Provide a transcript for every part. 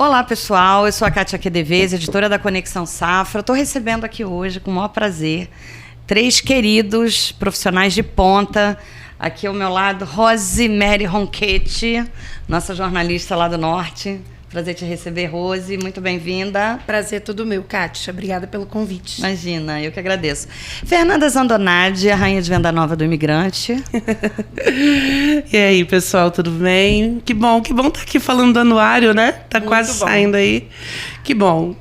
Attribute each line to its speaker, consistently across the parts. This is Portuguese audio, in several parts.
Speaker 1: Olá, pessoal. Eu sou a Kátia Quedevez, editora da Conexão Safra. Estou recebendo aqui hoje, com o maior prazer, 3 queridos profissionais de ponta. Aqui ao meu lado, Rosemary Ronchetti, nossa jornalista lá do Norte. Prazer te receber, Rose. Muito bem-vinda.
Speaker 2: Prazer todo meu, Kátia. Obrigada pelo convite.
Speaker 1: Imagina, eu que agradeço. Fernanda Zandonade, a rainha de Venda Nova do Imigrante.
Speaker 3: E aí, pessoal, tudo bem? Que bom estar aqui falando do anuário, né? Tá muito quase bom. Saindo aí. Que bom.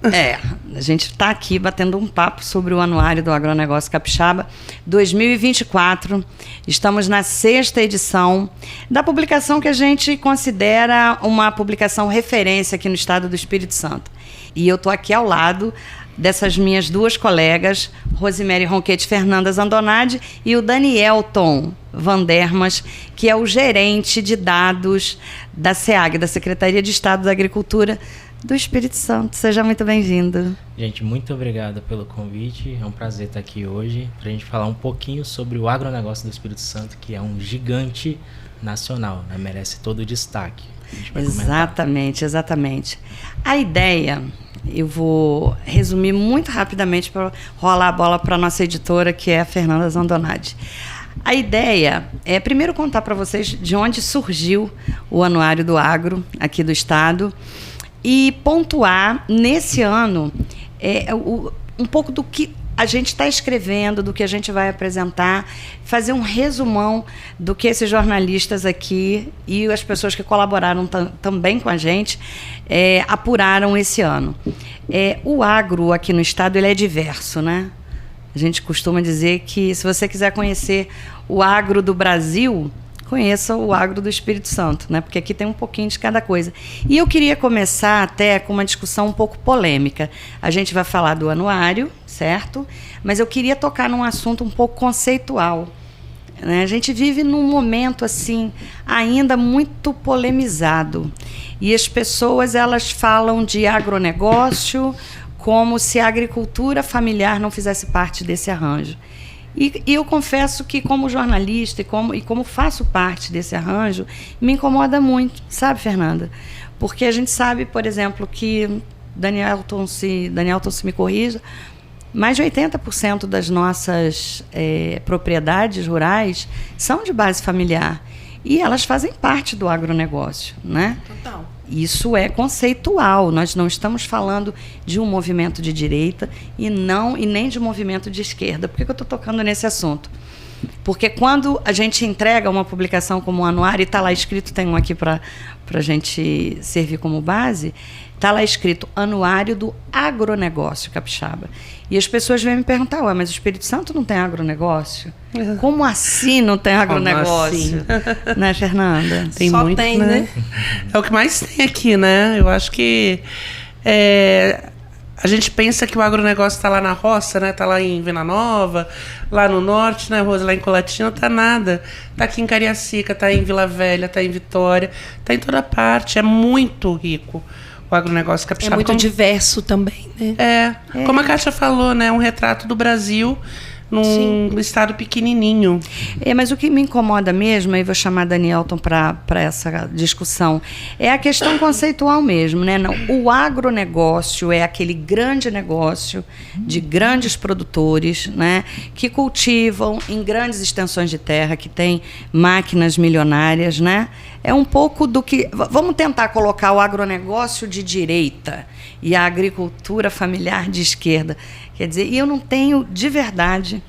Speaker 1: A gente está aqui batendo um papo sobre o anuário do Agronegócio Capixaba 2024. Estamos na 6ª edição da publicação que a gente considera uma publicação referência aqui no estado do Espírito Santo. E eu estou aqui ao lado dessas minhas 2 colegas, Rosemary Ronchetti, Fernanda Zandonade, e o Danielton Vandermas, que é o gerente de dados da SEAG, da Secretaria de Estado da Agricultura do Espírito Santo. Seja muito bem-vindo.
Speaker 4: Gente, muito obrigado pelo convite. É um prazer estar aqui hoje para a gente falar um pouquinho sobre o agronegócio do Espírito Santo, que é um gigante nacional, né? Merece todo o destaque.
Speaker 1: Exatamente. A ideia, eu vou resumir muito rapidamente para rolar a bola para a nossa editora, que é a Fernanda Zandonade. A ideia é primeiro contar para vocês de onde surgiu o Anuário do Agro aqui do estado e pontuar nesse ano um pouco do que a gente está escrevendo, do que a gente vai apresentar, fazer um resumão do que esses jornalistas aqui e as pessoas que colaboraram também com a gente apuraram esse ano. O agro aqui no estado ele é diverso, né? A gente costuma dizer que se você quiser conhecer o agro do Brasil, conheça o agro do Espírito Santo, né? Porque aqui tem um pouquinho de cada coisa. E eu queria começar até com uma discussão um pouco polêmica. A gente vai falar do anuário, certo? Mas eu queria tocar num assunto um pouco conceitual, né? A gente vive num momento assim ainda muito polemizado. E as pessoas elas falam de agronegócio como se a agricultura familiar não fizesse parte desse arranjo. E eu confesso que, como jornalista e como faço parte desse arranjo, me incomoda muito, sabe, Fernanda? Porque a gente sabe, por exemplo, que, Danielton se me corrija, mais de 80% das nossas propriedades rurais são de base familiar. E elas fazem parte do agronegócio, né?
Speaker 2: Total.
Speaker 1: Isso é conceitual. Nós não estamos falando de um movimento de direita e nem de um movimento de esquerda. Por que eu estou tocando nesse assunto? Porque quando a gente entrega uma publicação como um anuário, e está lá escrito, tem um aqui para a gente servir como base, está lá escrito Anuário do Agronegócio Capixaba. E as pessoas vêm me perguntar, mas o Espírito Santo não tem agronegócio? Como assim não tem agronegócio? Assim? Né, Fernanda?
Speaker 3: Tem
Speaker 2: Só
Speaker 3: muito,
Speaker 2: tem, né?
Speaker 3: É o que mais tem aqui, né? Eu acho que a gente pensa que o agronegócio está lá na roça, né? Está lá em Venda Nova, lá no norte, né, Rosa? Lá em Colatina, não está nada. Está aqui em Cariacica, está em Vila Velha, está em Vitória, está em toda parte. É muito rico o agronegócio capixaba.
Speaker 2: É muito diverso também, né?
Speaker 3: Como a Kátia falou, né? Um retrato do Brasil num estado pequenininho.
Speaker 1: Mas o que me incomoda mesmo, aí vou chamar Danielton para essa discussão, é a questão conceitual mesmo, né? Não, o agronegócio é aquele grande negócio de grandes produtores, né? Que cultivam em grandes extensões de terra, que tem máquinas milionárias, né? É um pouco do que... Vamos tentar colocar o agronegócio de direita e a agricultura familiar de esquerda. Quer dizer, e eu não tenho, de verdade,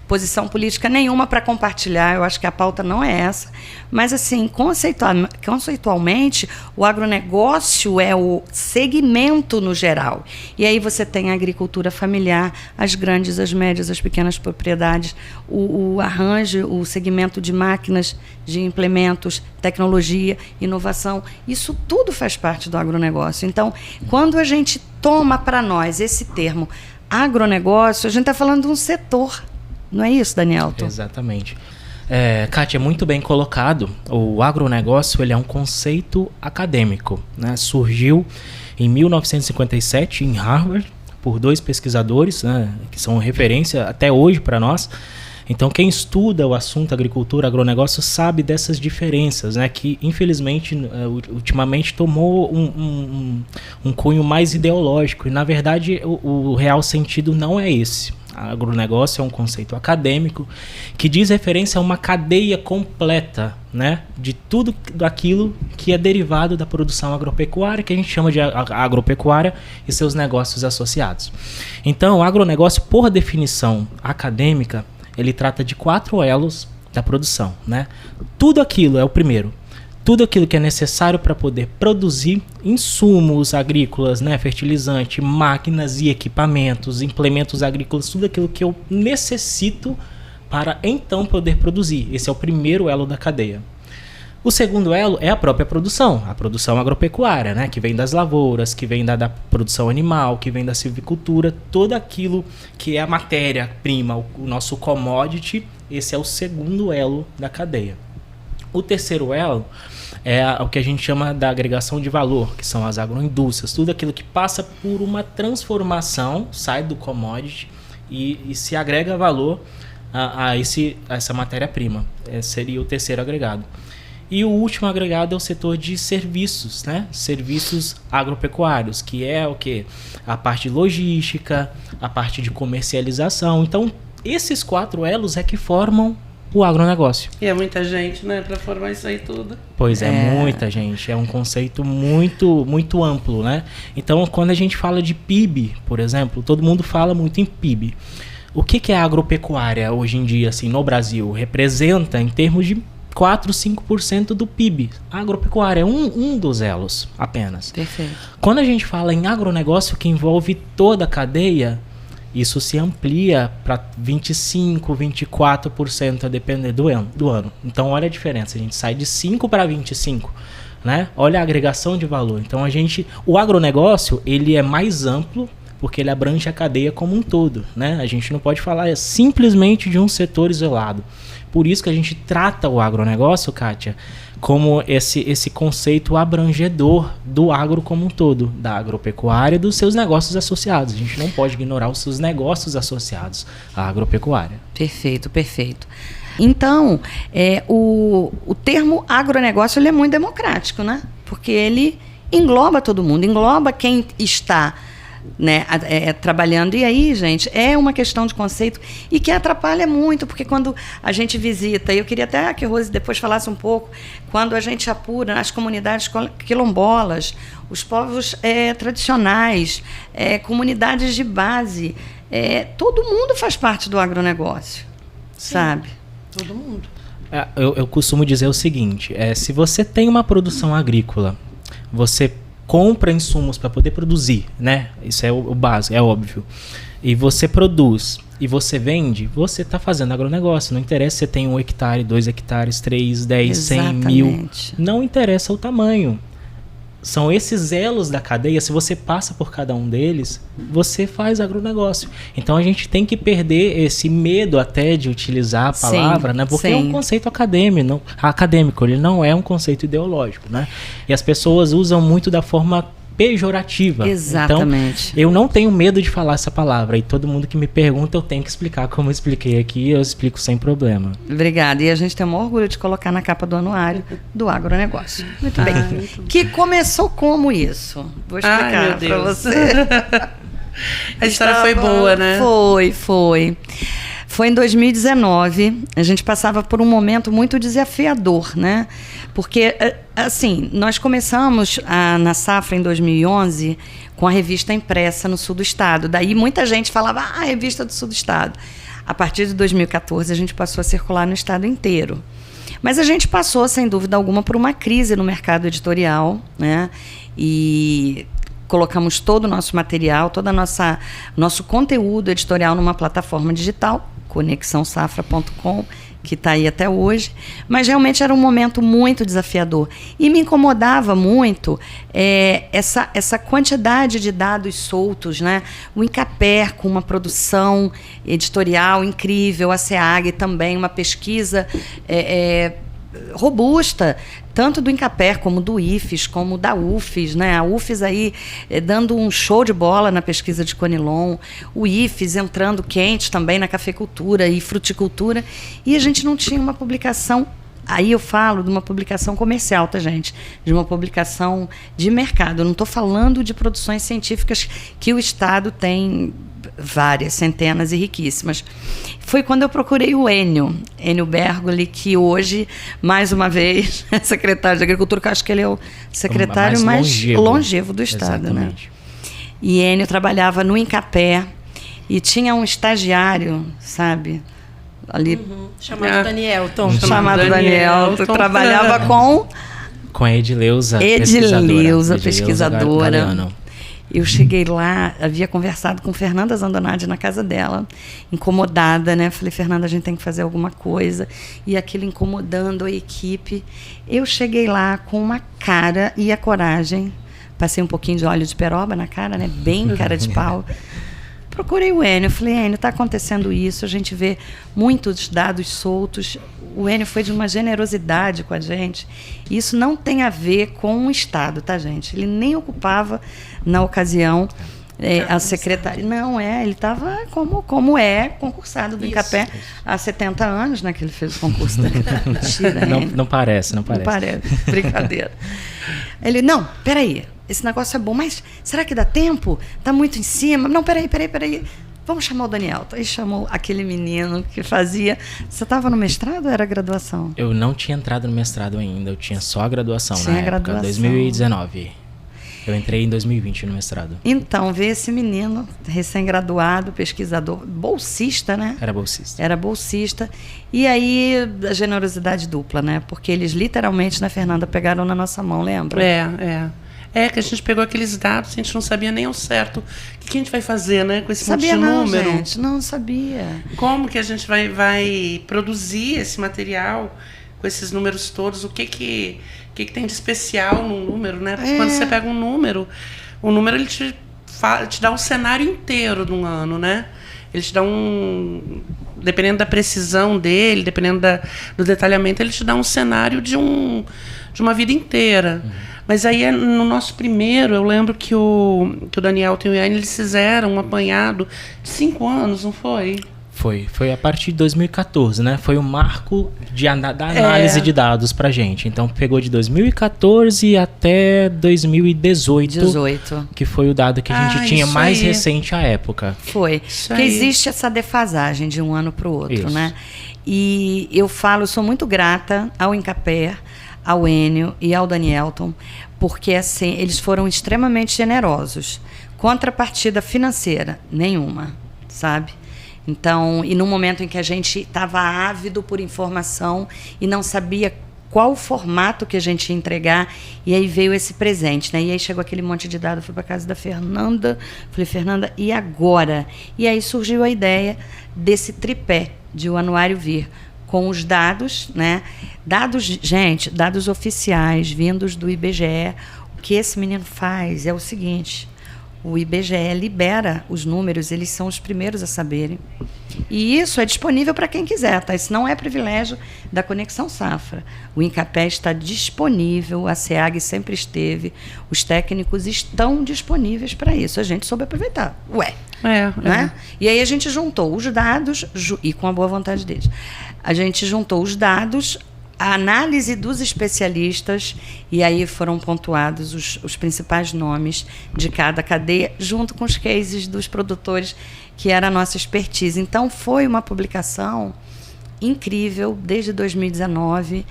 Speaker 1: posição política nenhuma para compartilhar. Eu acho que a pauta não é essa. Mas, assim, conceitualmente, o agronegócio é o segmento no geral. E aí você tem a agricultura familiar, as grandes, as médias, as pequenas propriedades, o arranjo, o segmento de máquinas, de implementos, tecnologia, inovação. Isso tudo faz parte do agronegócio. Então, quando a gente toma para nós esse termo agronegócio, a gente está falando de um setor. Não é isso, Danielton?
Speaker 4: Exatamente. Kátia, muito bem colocado. O agronegócio ele é um conceito acadêmico, né? Surgiu em 1957 em Harvard por 2 pesquisadores, né, que são referência até hoje para nós, Então, quem estuda o assunto agricultura, agronegócio, sabe dessas diferenças, né? Que, infelizmente, ultimamente tomou um cunho mais ideológico. E, na verdade, o real sentido não é esse. Agronegócio é um conceito acadêmico que diz referência a uma cadeia completa, né, de tudo aquilo que é derivado da produção agropecuária, que a gente chama de agropecuária e seus negócios associados. Então, o agronegócio, por definição acadêmica, ele trata de 4 elos da produção, né? Tudo aquilo é o primeiro. Tudo aquilo que é necessário para poder produzir insumos agrícolas, né, fertilizante, máquinas e equipamentos, implementos agrícolas, tudo aquilo que eu necessito para então poder produzir. Esse é o primeiro elo da cadeia. O segundo elo é a própria produção, a produção agropecuária, né, que vem das lavouras, que vem da produção animal, que vem da silvicultura, tudo aquilo que é a matéria-prima, o nosso commodity, esse é o segundo elo da cadeia. O terceiro elo é o que a gente chama da agregação de valor, que são as agroindústrias, tudo aquilo que passa por uma transformação, sai do commodity e se agrega valor a essa matéria-prima. Seria o terceiro agregado. E o último agregado é o setor de serviços, né? Serviços agropecuários, que é o quê? A parte de logística, a parte de comercialização. Então, esses 4 elos é que formam o agronegócio.
Speaker 3: E é muita gente, né, para formar isso aí tudo.
Speaker 4: Pois é, muita gente. É um conceito muito, muito amplo, né? Então, quando a gente fala de PIB, por exemplo, todo mundo fala muito em PIB. O que é a agropecuária hoje em dia, assim, no Brasil? Representa em termos de 4, 5% do PIB. A agropecuária é um dos elos apenas.
Speaker 1: Perfeito.
Speaker 4: Quando a gente fala em agronegócio que envolve toda a cadeia, isso se amplia para 25%, 24% a depender do ano. Então, olha a diferença. A gente sai de 5 para 25%. Né? Olha a agregação de valor. Então, o agronegócio ele é mais amplo porque ele abrange a cadeia como um todo. Né? A gente não pode falar simplesmente de um setor isolado. Por isso que a gente trata o agronegócio, Kátia, como esse conceito abrangedor do agro como um todo, da agropecuária e dos seus negócios associados. A gente não pode ignorar os seus negócios associados à agropecuária.
Speaker 1: Perfeito, perfeito. Então, o termo agronegócio ele é muito democrático, né? Porque ele engloba todo mundo, engloba quem está, né, trabalhando. E aí, gente, é uma questão de conceito e que atrapalha muito, porque quando a gente visita, e eu queria até que a Rose depois falasse um pouco, quando a gente apura as comunidades quilombolas, os povos tradicionais, comunidades de base, todo mundo faz parte do agronegócio. Sim, sabe?
Speaker 2: Todo mundo.
Speaker 4: Eu costumo dizer o seguinte, se você tem uma produção agrícola, você compra insumos para poder produzir, né? Isso é o básico, é óbvio. E você produz e você vende, você está fazendo agronegócio. Não interessa se você tem 1 hectare, 2 hectares, 3, 10, 100 mil. Não interessa o tamanho. São esses elos da cadeia. Se você passa por cada um deles, você faz agronegócio. Então a gente tem que perder esse medo até de utilizar a palavra, né? Porque é um conceito acadêmico, ele não é um conceito ideológico, né? E as pessoas usam muito da forma pejorativa.
Speaker 1: Exatamente.
Speaker 4: Então, eu não tenho medo de falar essa palavra. E todo mundo que me pergunta, eu tenho que explicar como eu expliquei aqui. Eu explico sem problema.
Speaker 1: Obrigada. E a gente tem o maior orgulho de colocar na capa do anuário do agronegócio. Muito bem. Que começou como isso? Vou explicar para você.
Speaker 3: A história foi boa, né?
Speaker 1: Foi. Foi em 2019, a gente passava por um momento muito desafiador, né? Porque, assim, nós começamos na safra em 2011 com a revista impressa no sul do estado. Daí muita gente falava, revista do sul do estado. A partir de 2014, a gente passou a circular no estado inteiro. Mas a gente passou, sem dúvida alguma, por uma crise no mercado editorial, né? E colocamos todo o nosso material, todo nosso conteúdo editorial numa plataforma digital, conexãosafra.com, que está aí até hoje, mas realmente era um momento muito desafiador. E me incomodava muito essa quantidade de dados soltos, né? O Incaper com uma produção editorial incrível, a SEAG também, uma pesquisa robusta, tanto do Incapé, como do IFES, como da UFES, né? A UFES aí dando um show de bola na pesquisa de Conilon, o IFES entrando quente também na cafeicultura e fruticultura, e a gente não tinha uma publicação. Aí eu falo de uma publicação comercial, tá, gente? De uma publicação de mercado. Eu não estou falando de produções científicas que o Estado tem várias, centenas e riquíssimas. Foi quando eu procurei o Enio Bergoli, que hoje, mais uma vez, é secretário de Agricultura, que eu acho que ele é o secretário mais longevo do Estado. Exatamente. Né? E Enio trabalhava no Incapé e tinha um estagiário, sabe? Ali,
Speaker 2: chamado Danielton.
Speaker 1: Chamado Danielton, trabalhava com
Speaker 4: a Edileuza,
Speaker 1: pesquisadora. Eu cheguei lá, havia conversado com Fernanda Zandonade na casa dela, incomodada, né? Falei, Fernanda, a gente tem que fazer alguma coisa. E aquilo incomodando a equipe. Eu cheguei lá com uma cara e a coragem. Passei um pouquinho de óleo de peroba na cara, né? Bem cara de pau. Procurei o Enio, falei, Enio, está acontecendo isso, a gente vê muitos dados soltos. O Enio foi de uma generosidade com a gente. Isso não tem a ver com o Estado, tá, gente? Ele nem ocupava, na ocasião, a secretaria. Não, ele estava como concursado do Incapé há 70 anos, né, que ele fez o concurso. Mentira,
Speaker 4: não parece.
Speaker 1: Não parece, brincadeira. Ele, não, peraí. Esse negócio é bom, mas será que dá tempo? Tá muito em cima? Não, peraí. Vamos chamar o Daniel. Aí chamou aquele menino que fazia... Você estava no mestrado ou era graduação?
Speaker 4: Eu não tinha entrado no mestrado ainda, eu tinha só a graduação
Speaker 1: na
Speaker 4: época, 2019. Eu entrei em 2020 no mestrado.
Speaker 1: Então, ver esse menino recém-graduado, pesquisador, bolsista, né? Era bolsista. E aí, a generosidade dupla, né? Porque eles literalmente, né, Fernanda, pegaram na nossa mão, lembra?
Speaker 3: É que a gente pegou aqueles dados, a gente não sabia nem ao certo o que a gente vai fazer, né, com esse monte de número.
Speaker 1: Não, gente, não sabia.
Speaker 3: Como que a gente vai produzir esse material com esses números todos? O que tem de especial no número, né? Porque quando você pega um número, o número ele te dá um cenário inteiro de um ano, né? Ele te dá dependendo da precisão dele, dependendo do detalhamento, ele te dá um cenário de uma vida inteira. Mas aí, no nosso primeiro, eu lembro que o Daniel e o Ian, eles fizeram um apanhado de 5 anos, não foi?
Speaker 4: Foi a partir de 2014, né? Foi o marco da análise de dados pra gente. Então, pegou de 2014 até 2018, que foi o dado que a gente tinha mais recente à época.
Speaker 1: Foi. Porque existe essa defasagem de um ano pro outro, né? E eu sou muito grata ao Incapé, ao Enio e ao Danielton, porque assim, eles foram extremamente generosos. Contrapartida financeira, nenhuma, sabe? Então, e no momento em que a gente estava ávido por informação e não sabia qual o formato que a gente ia entregar, e aí veio esse presente, né? E aí chegou aquele monte de dados, fui para casa da Fernanda, falei, Fernanda, e agora? E aí surgiu a ideia desse tripé de o Anuário Vir, com os dados, né? Dados oficiais, vindos do IBGE. O que esse menino faz é o seguinte: o IBGE libera os números, eles são os primeiros a saberem. E isso é disponível para quem quiser, tá? Isso não é privilégio da Conexão Safra. O Incapé está disponível, a SEAG sempre esteve, os técnicos estão disponíveis para isso. A gente soube aproveitar. Né? E aí a gente juntou os dados, e com a boa vontade deles, a gente juntou os dados, a análise dos especialistas, e aí foram pontuados os principais nomes de cada cadeia, junto com os cases dos produtores, que era a nossa expertise. Então, foi uma publicação incrível, desde 2019.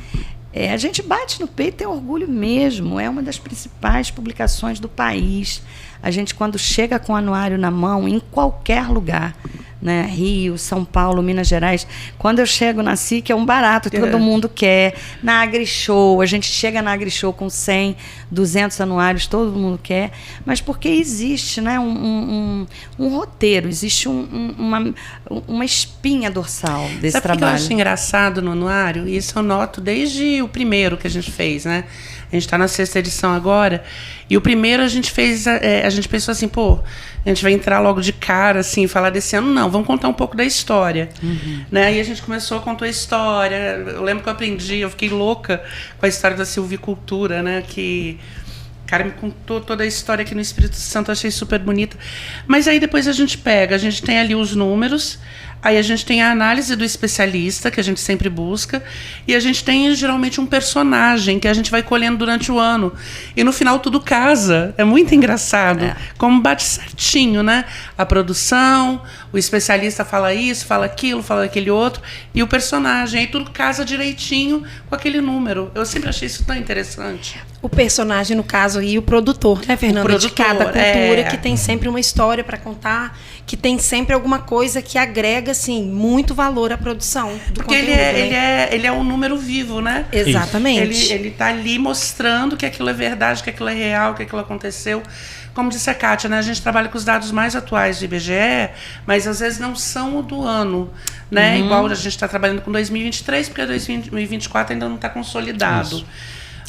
Speaker 1: A gente bate no peito, tem orgulho mesmo, é uma das principais publicações do país. A gente, quando chega com o anuário na mão, em qualquer lugar, né? Rio, São Paulo, Minas Gerais. Quando eu chego na SIC, é um barato, todo mundo quer. Na AgriShow, a gente chega na AgriShow com 100, 200 anuários, todo mundo quer. Mas porque existe, né, um roteiro, existe uma espinha dorsal desse
Speaker 3: Sabe
Speaker 1: trabalho.
Speaker 3: Sabe o que eu acho engraçado no anuário? Isso eu noto desde o primeiro que a gente fez, né? A A gente está na 6ª edição agora. E o primeiro a gente fez, a gente pensou assim, pô, a gente vai entrar logo de cara, assim, falar desse ano. Não, vamos contar um pouco da história. Né? Aí a gente começou a contar a história. Eu lembro que eu fiquei louca com a história da silvicultura, né? Que o cara me contou toda a história aqui no Espírito Santo, achei super bonita. Mas aí depois a gente tem ali os números, aí a gente tem a análise do especialista, que a gente sempre busca, e a gente tem geralmente um personagem que a gente vai colhendo durante o ano. E no final tudo casa. É muito engraçado. Como bate certinho, né? A produção, o especialista fala isso, fala aquilo, fala aquele outro, e o personagem. Aí tudo casa direitinho com aquele número. Eu sempre achei isso tão interessante.
Speaker 2: O personagem, no caso, e o produtor, né, Fernanda? De cada cultura, que tem sempre uma história para contar, que tem sempre alguma coisa que agrega, assim, muito valor à produção do
Speaker 3: Porque
Speaker 2: conteúdo.
Speaker 3: ele é um número vivo, né?
Speaker 2: Exatamente.
Speaker 3: Ele está ali mostrando que aquilo é verdade, que aquilo é real, que aquilo aconteceu. Como disse a Kátia, né, a gente trabalha com os dados mais atuais do IBGE, mas às vezes não são o do ano. Né? Igual a gente está trabalhando com 2023, porque 2024 ainda não está consolidado.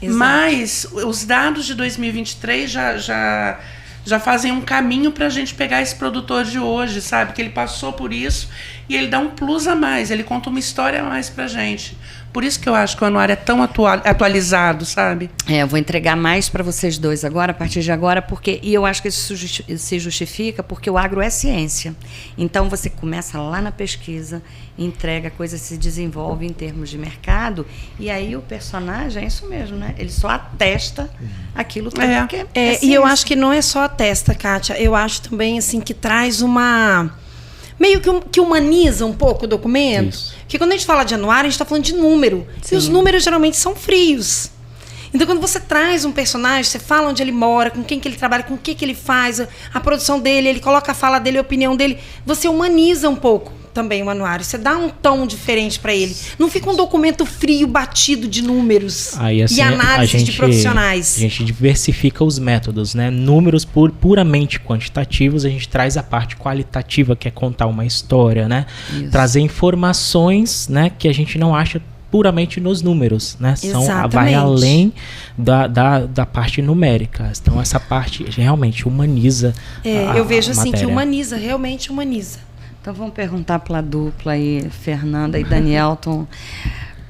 Speaker 3: Isso. Mas os dados de 2023 já fazem um caminho para a gente pegar esse produtor de hoje, sabe? Que ele passou por isso e ele dá um plus a mais, ele conta uma história a mais para a gente. Por isso que eu acho que o anuário é tão atualizado, sabe?
Speaker 1: Eu vou entregar mais para vocês dois agora, a partir de agora, e eu acho que isso se justifica porque o agro é ciência. Então, você começa lá na pesquisa, entrega, a coisa se desenvolve em termos de mercado, e aí o personagem é isso mesmo, né? Ele só atesta aquilo tudo que
Speaker 2: e eu acho que não é só atesta, Kátia. Eu acho também, assim, que traz uma... meio que humaniza um pouco o documento. Isso. Porque quando a gente fala de anuário, a gente está falando de número. Sim. E os números geralmente são frios. Então, quando você traz um personagem, você fala onde ele mora, com quem que ele trabalha, com o que ele faz, a produção dele, ele coloca a fala dele, a opinião dele, você humaniza um pouco também o anuário. Você dá um tom diferente para ele. Não fica um documento frio, batido de números
Speaker 4: assim,
Speaker 2: e análises de profissionais.
Speaker 4: A gente diversifica os métodos, né? Números puramente quantitativos, a gente traz a parte qualitativa, que é contar uma história, né? Isso. Trazer informações, né, que a gente não acha puramente nos números, né? Vai além da parte numérica. Então, essa parte realmente humaniza
Speaker 2: eu vejo assim, que humaniza, realmente humaniza.
Speaker 1: Então vamos perguntar para a dupla aí, Fernanda e Danielton,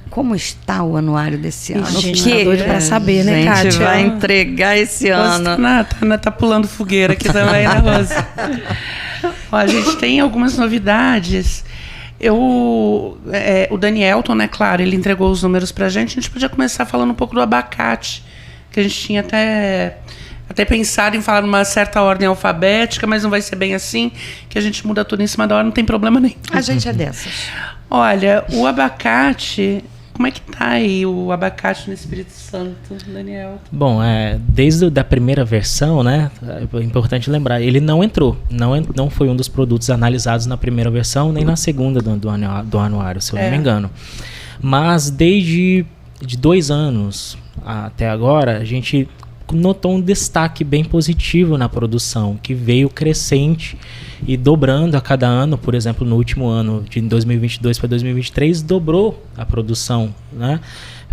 Speaker 1: como está o anuário desse ano?
Speaker 2: A gente tá doido para saber, né, Kátia?
Speaker 1: A gente vai entregar esse ano.
Speaker 3: Tá pulando fogueira aqui também, né, Rosa? A gente tem algumas novidades. O Danielton, né, claro, ele entregou os números para a gente podia começar falando um pouco do abacate, que a gente tinha até pensado em falar numa certa ordem alfabética, mas não vai ser bem assim, que a gente muda tudo em cima da hora, não tem problema nenhum.
Speaker 1: A gente é dessas.
Speaker 3: Olha, o abacate, como é que tá aí o abacate no Espírito Santo, Daniel?
Speaker 4: Bom, desde a primeira versão, né, é importante lembrar, ele não entrou, não foi um dos produtos analisados na primeira versão, nem na segunda do anuário, se eu não me engano. Mas desde 2 anos até agora, a gente notou um destaque bem positivo na produção, que veio crescente e dobrando a cada ano. Por exemplo, no último ano, de 2022 para 2023, dobrou a produção, né?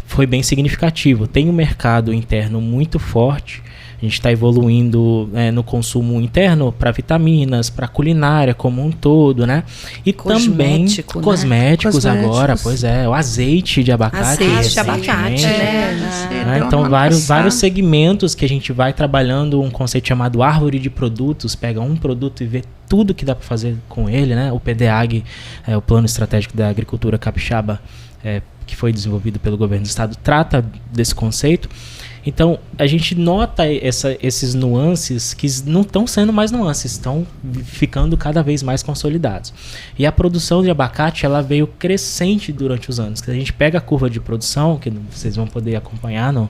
Speaker 4: Foi bem significativo. Tem um mercado interno muito forte. A gente está evoluindo no consumo interno para vitaminas, para culinária como um todo, né? E também cosméticos agora, pois é, o azeite de abacate.
Speaker 2: Azeite de abacate, né?
Speaker 4: Então, vários segmentos que a gente vai trabalhando, um conceito chamado árvore de produtos, pega um produto e vê tudo que dá para fazer com ele, né? O PDAG, o Plano Estratégico da Agricultura Capixaba, que foi desenvolvido pelo governo do estado, trata desse conceito. Então, a gente nota esses nuances que não estão sendo mais nuances, estão ficando cada vez mais consolidados. E a produção de abacate, ela veio crescente durante os anos. A gente pega a curva de produção, que vocês vão poder acompanhar no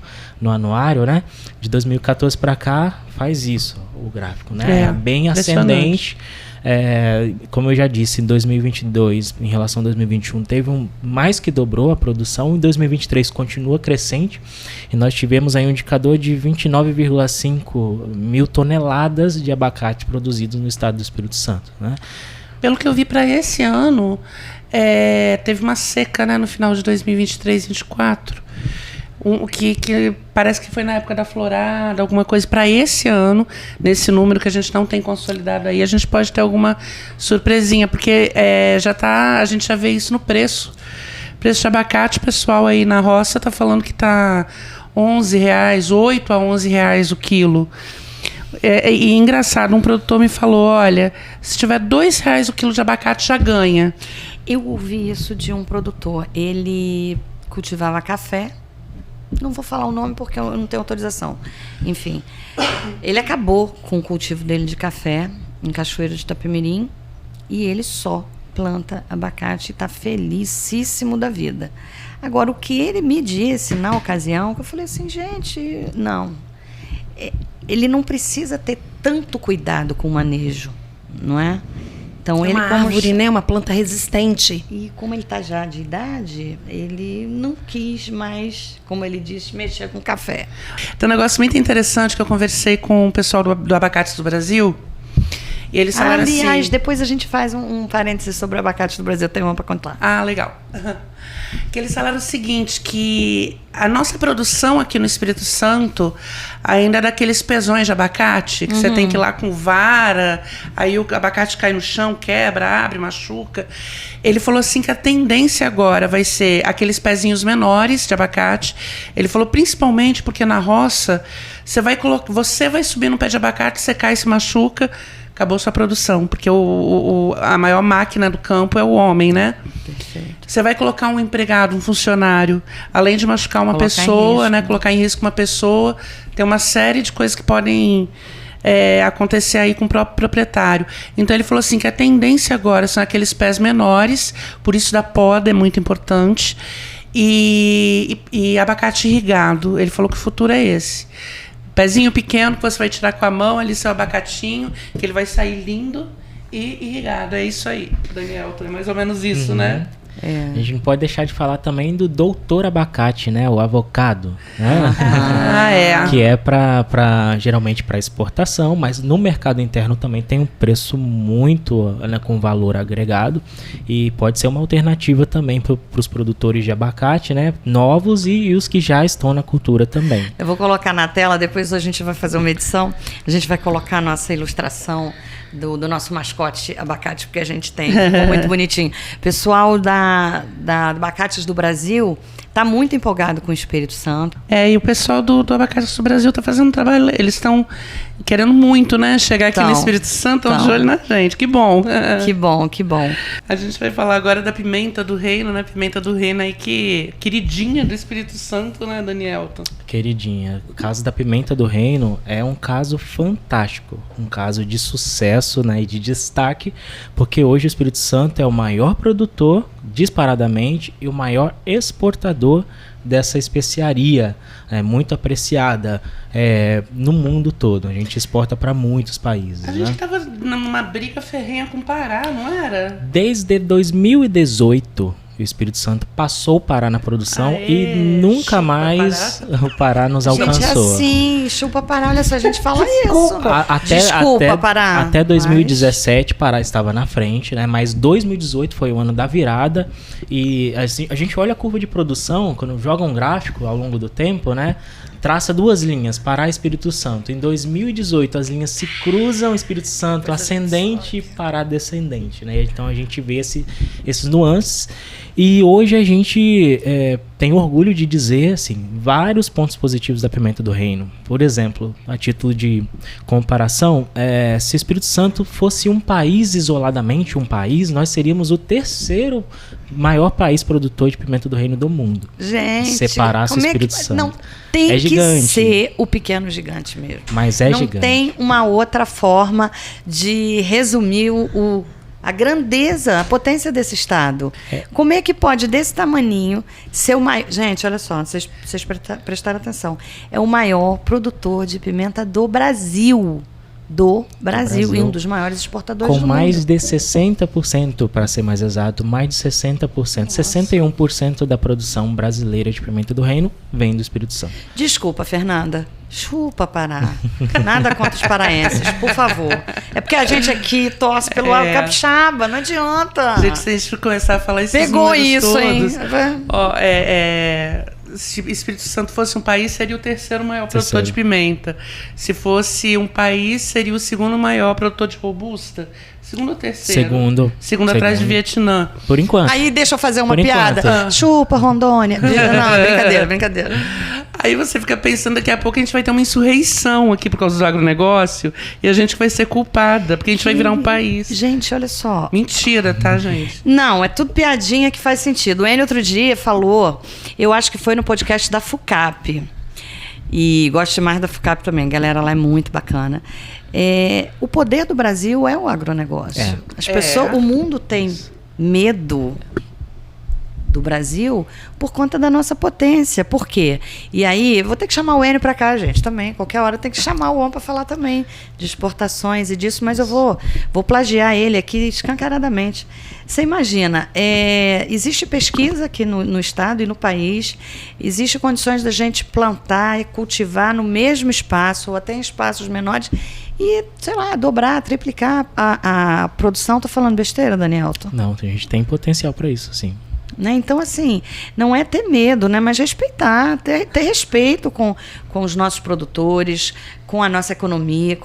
Speaker 4: anuário, né? De 2014 para cá, faz isso, o gráfico, né? É bem ascendente. Como eu já disse, em 2022, em relação a 2021, teve mais que dobrou a produção. Em 2023 continua crescente e nós tivemos aí um indicador de 29,5 mil toneladas de abacate produzidos no estado do Espírito Santo, né?
Speaker 3: Pelo que eu vi para esse ano, teve uma seca, né, no final de 2023 e 2024. que parece que foi na época da florada, alguma coisa. Para esse ano, nesse número que a gente não tem consolidado aí, a gente pode ter alguma surpresinha, porque a gente já vê isso no preço. O preço de abacate, pessoal aí na roça tá falando que tá R$11, 8 a R$11 o quilo. E engraçado, um produtor me falou, olha, se tiver R$2 o quilo de abacate, já ganha.
Speaker 1: Eu ouvi isso de um produtor. Ele cultivava café. Não vou falar o nome porque eu não tenho autorização. Enfim, ele acabou com o cultivo dele de café em Cachoeiro de Itapemirim e ele só planta abacate e está felicíssimo da vida. Agora, o que ele me disse na ocasião, que eu falei assim, gente, não. Ele não precisa ter tanto cuidado com o manejo, não é? Então, ele,
Speaker 2: uma
Speaker 1: como
Speaker 2: árvore, né? Uma planta resistente.
Speaker 1: E como ele está já de idade, ele não quis mais, como ele disse, mexer com café.
Speaker 3: Tem um negócio muito interessante que eu conversei com o pessoal do Abacate do Brasil. E eles falaram
Speaker 1: aliás,
Speaker 3: assim...
Speaker 1: depois a gente faz um parênteses sobre o abacate do Brasil, tem uma para contar.
Speaker 3: Ah, legal. Que eles falaram o seguinte, que a nossa produção aqui no Espírito Santo ainda é daqueles pezões de abacate, que você tem que ir lá com vara, aí o abacate cai no chão, quebra, abre, machuca. Ele falou assim que a tendência agora vai ser aqueles pezinhos menores de abacate. Ele falou principalmente porque na roça você vai subir no pé de abacate, você cai e se machuca, acabou sua produção, porque a maior máquina do campo é o homem, né?
Speaker 1: Perfeito.
Speaker 3: Você vai colocar um empregado, um funcionário, além de machucar uma pessoa, né? Colocar em risco uma pessoa, tem uma série de coisas que podem acontecer aí com o próprio proprietário. Então ele falou assim que a tendência agora são aqueles pés menores, por isso da poda é muito importante, e abacate irrigado. Ele falou que o futuro é esse. Pezinho pequeno que você vai tirar com a mão, ali seu abacatinho, que ele vai sair lindo e irrigado. É isso aí, Daniel. É mais ou menos isso, né?
Speaker 4: A gente não pode deixar de falar também do doutor abacate, né? O avocado, né? Que é geralmente para exportação, mas no mercado interno também tem um preço muito, né, com valor agregado, e pode ser uma alternativa também para os produtores de abacate, né? Novos e os que já estão na cultura também.
Speaker 1: Eu vou colocar na tela, depois a gente vai fazer uma edição, a gente vai colocar a nossa ilustração do nosso mascote abacate, porque a gente tem, ficou muito bonitinho. Pessoal da Abacates do Brasil está muito empolgado com o Espírito Santo.
Speaker 3: E o pessoal do Abacates do Brasil está fazendo um trabalho, eles estão querendo muito, né? Chegar aqui no Espírito Santo, estão de olho na gente. Que bom.
Speaker 1: Que bom, que bom.
Speaker 3: A gente vai falar agora da pimenta do reino, né? Pimenta do reino aí, que queridinha do Espírito Santo, né, Danielton?
Speaker 4: Queridinha. O caso da pimenta do reino é um caso fantástico, um caso de sucesso, né, e de destaque, porque hoje o Espírito Santo é o maior produtor, disparadamente, e o maior exportador dessa especiaria, muito apreciada no mundo todo. A gente exporta para muitos países.
Speaker 3: A gente estava numa briga ferrenha com o Pará, não era?
Speaker 4: Desde 2018, o Espírito Santo passou o Pará na produção e nunca mais o Pará nos alcançou.
Speaker 1: Gente, assim, chupa Pará, olha só, a gente fala isso. Desculpa, Pará.
Speaker 4: Até 2017, Pará estava na frente, né? Mas 2018 foi o ano da virada. E assim, a gente olha a curva de produção, quando joga um gráfico ao longo do tempo, né? Traça duas linhas, Pará e Espírito Santo. Em 2018, as linhas se cruzam, Espírito Santo ascendente e Pará descendente, né? Então a gente vê esses nuances. E hoje a gente tem orgulho de dizer assim, vários pontos positivos da pimenta do reino. Por exemplo, a título de comparação, se o Espírito Santo fosse um país isoladamente, nós seríamos o terceiro maior país produtor de pimenta do reino do mundo.
Speaker 1: Gente,
Speaker 4: separasse o Espírito Santo.
Speaker 1: Não tem que
Speaker 4: gigante.
Speaker 1: ser o pequeno gigante mesmo.
Speaker 4: Mas
Speaker 1: não
Speaker 4: gigante. Não
Speaker 1: tem uma outra forma de resumir a grandeza, a potência desse estado. Como é que pode, desse tamaninho, ser o maior... Gente, olha só, vocês prestaram atenção. É o maior produtor de pimenta do Brasil. Do Brasil, e um dos maiores exportadores do mundo.
Speaker 4: Com mais de 60%, para ser mais exato, mais de 60%. Nossa. 61% da produção brasileira de pimenta do reino vem do Espírito Santo.
Speaker 1: Desculpa, Fernanda. Chupa, Pará. Nada contra os paraenses, por favor. É porque a gente aqui torce pelo capixaba, não adianta.
Speaker 3: Gente, se a gente começar a falar esses
Speaker 1: Pegou
Speaker 3: números
Speaker 1: isso,
Speaker 3: todos...
Speaker 1: hein?
Speaker 3: Ó, se Espírito Santo fosse um país, seria o terceiro maior produtor de pimenta. Se fosse um país, seria o segundo maior produtor de robusta. Segundo ou terceiro? Segundo atrás de Vietnã.
Speaker 4: Por enquanto.
Speaker 1: Aí deixa eu fazer uma piada. Chupa, Rondônia. Não, brincadeira.
Speaker 3: Aí você fica pensando, daqui a pouco a gente vai ter uma insurreição aqui por causa do agronegócio e a gente vai ser culpada, porque a gente vai virar um país.
Speaker 1: Gente, olha só.
Speaker 3: Mentira, tá, gente?
Speaker 1: Não, é tudo piadinha que faz sentido. O Enio outro dia falou, eu acho que foi no podcast da FUCAP. E gosto demais da FUCAP também, a galera lá é muito bacana. O poder do Brasil é o agronegócio. As pessoas, o mundo tem medo do Brasil por conta da nossa potência. Por quê? E aí, eu vou ter que chamar o Enio para cá, gente, também. Qualquer hora tem que chamar o homem para falar também de exportações e disso, mas eu vou plagiar ele aqui escancaradamente. Você imagina, existe pesquisa aqui no estado e no país, existe condições da gente plantar e cultivar no mesmo espaço, ou até em espaços menores, e, sei lá, dobrar, triplicar a produção. Estou falando besteira, Danielton?
Speaker 4: Não, a gente tem potencial para isso, sim.
Speaker 1: Né? Então, assim, não é ter medo, né? Mas respeitar, ter respeito com os nossos produtores, com a nossa economia,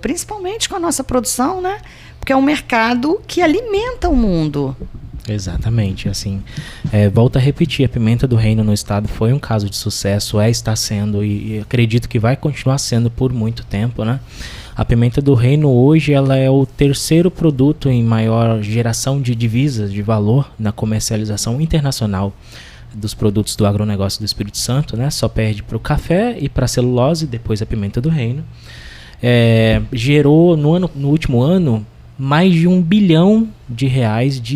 Speaker 1: principalmente com a nossa produção, né? Porque é um mercado que alimenta o mundo.
Speaker 4: Exatamente, assim, volto a repetir, a Pimenta do Reino no estado foi um caso de sucesso, está sendo e acredito que vai continuar sendo por muito tempo, né? A Pimenta do Reino hoje ela é o terceiro produto em maior geração de divisas de valor na comercialização internacional dos produtos do agronegócio do Espírito Santo, né? Só perde para o café e para a celulose, depois a Pimenta do Reino. Gerou no último ano mais de R$1 bilhão de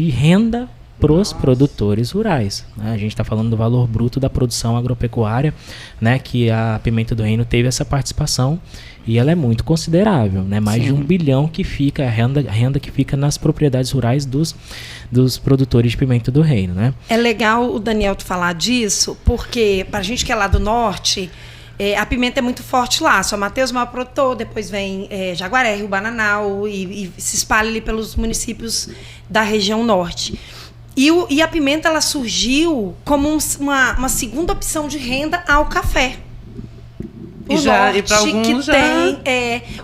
Speaker 4: renda para os produtores rurais, né? A gente está falando do valor bruto da produção agropecuária, né? Que a Pimenta do Reino teve essa participação e ela é muito considerável, né? Mais de R$1 bilhão que fica a renda que fica nas propriedades rurais dos produtores de Pimenta do Reino, né?
Speaker 2: É legal o Daniel falar disso, porque para a gente que é lá do norte, a pimenta é muito forte lá. São Mateus, maior produtor, depois vem Jaguaré, Rio Bananal e se espalha ali pelos municípios da região norte. E a pimenta ela surgiu como uma segunda opção de renda ao café.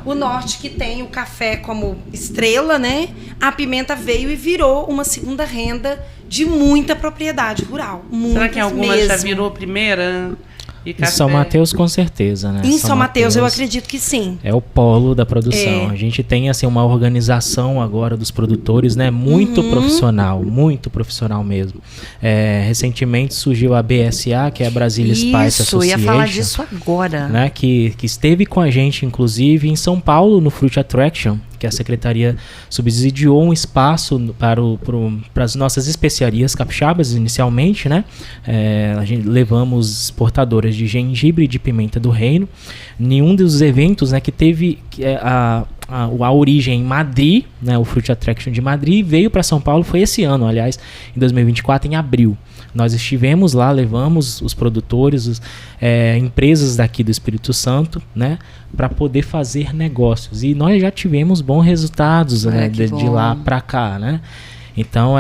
Speaker 2: O norte que tem o café como estrela, né? A pimenta veio e virou uma segunda renda de muita propriedade rural.
Speaker 3: Será que alguma já virou primeira?
Speaker 4: Em São Mateus, com certeza, né?
Speaker 2: Em São Mateus, eu acredito que sim.
Speaker 4: É o polo da produção. A gente tem, assim, uma organização agora dos produtores, né? Muito profissional mesmo. Recentemente surgiu a BSA, que é a Brasília Spice Association.
Speaker 1: Isso, ia falar disso agora.
Speaker 4: Né? Que esteve com a gente, inclusive, em São Paulo, no Fruit Attraction, que a Secretaria subsidiou um espaço para as nossas especiarias capixabas, inicialmente, né? A gente levamos exportadoras de gengibre e de pimenta do reino. Nenhum dos eventos, né, que teve a origem em Madrid, né, o Fruit Attraction de Madrid, veio para São Paulo, foi esse ano, aliás, em 2024, em abril. Nós estivemos lá, levamos os produtores, empresas daqui do Espírito Santo, né, para poder fazer negócios. E nós já tivemos bons resultados, né, de lá para cá, né? Então,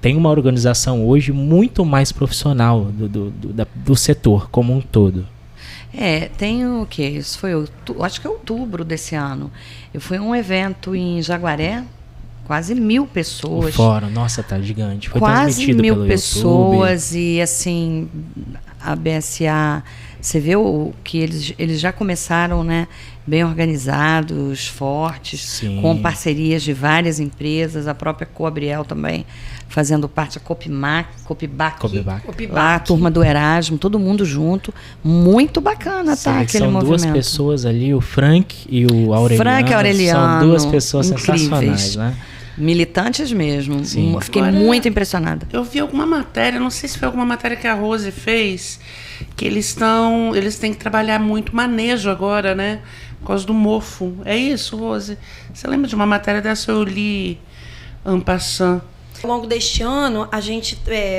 Speaker 4: tem uma organização hoje muito mais profissional do setor como um todo.
Speaker 1: Tem o quê? Isso foi acho que outubro desse ano. Eu fui a um evento em Jaguaré, quase 1.000 pessoas.
Speaker 4: O fórum, nossa, tá gigante. Foi
Speaker 1: quase
Speaker 4: transmitido
Speaker 1: 1.000
Speaker 4: pelo
Speaker 1: pessoas
Speaker 4: YouTube.
Speaker 1: E assim, a BSA, você vê que eles já começaram, né, bem organizados, fortes,
Speaker 4: Sim.
Speaker 1: Com parcerias de várias empresas, a própria Coabriel também fazendo parte, a Copibac, lá a turma do Erasmo, todo mundo junto, muito bacana, aquele movimento.
Speaker 4: São duas pessoas ali, o Frank e o Aureliano. São duas pessoas
Speaker 1: incríveis,
Speaker 4: sensacionais, né?
Speaker 1: Militantes mesmo.
Speaker 4: Sim.
Speaker 1: Fiquei muito impressionada.
Speaker 3: Eu vi alguma matéria, não sei se foi alguma matéria que a Rose fez, que eles têm que trabalhar muito manejo agora, né? Por causa do mofo. É isso, Rose? Você lembra de uma matéria dessa? Eu li en passant.
Speaker 2: Ao longo deste ano,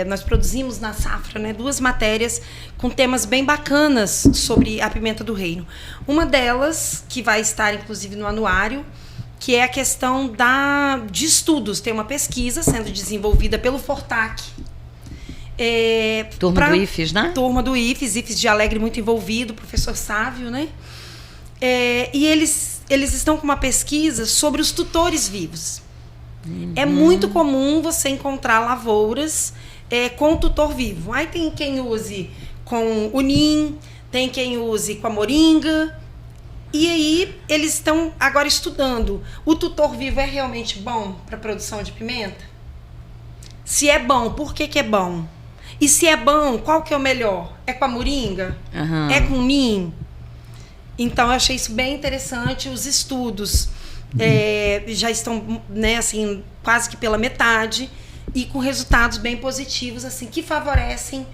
Speaker 2: nós produzimos na Safra, né, 2 matérias com temas bem bacanas sobre a pimenta do reino. Uma delas, que vai estar inclusive no anuário, que é a questão de estudos. Tem uma pesquisa sendo desenvolvida pelo Fortac,
Speaker 1: Turma do IFES, né?
Speaker 2: Turma do IFES de Alegre muito envolvido, professor Sávio, né? E eles estão com uma pesquisa sobre os tutores vivos. É muito comum você encontrar lavouras com o tutor vivo. Aí tem quem use com o NIM, tem quem use com a moringa. E aí eles estão agora estudando. O tutor vivo é realmente bom para a produção de pimenta? Se é bom, por que é bom? E se é bom, qual que é o melhor? É com a moringa?
Speaker 1: Uhum.
Speaker 2: É com o NIM? Então, eu achei isso bem interessante. Os estudos já estão, né, assim, quase que pela metade e com resultados bem positivos, assim, que favorecem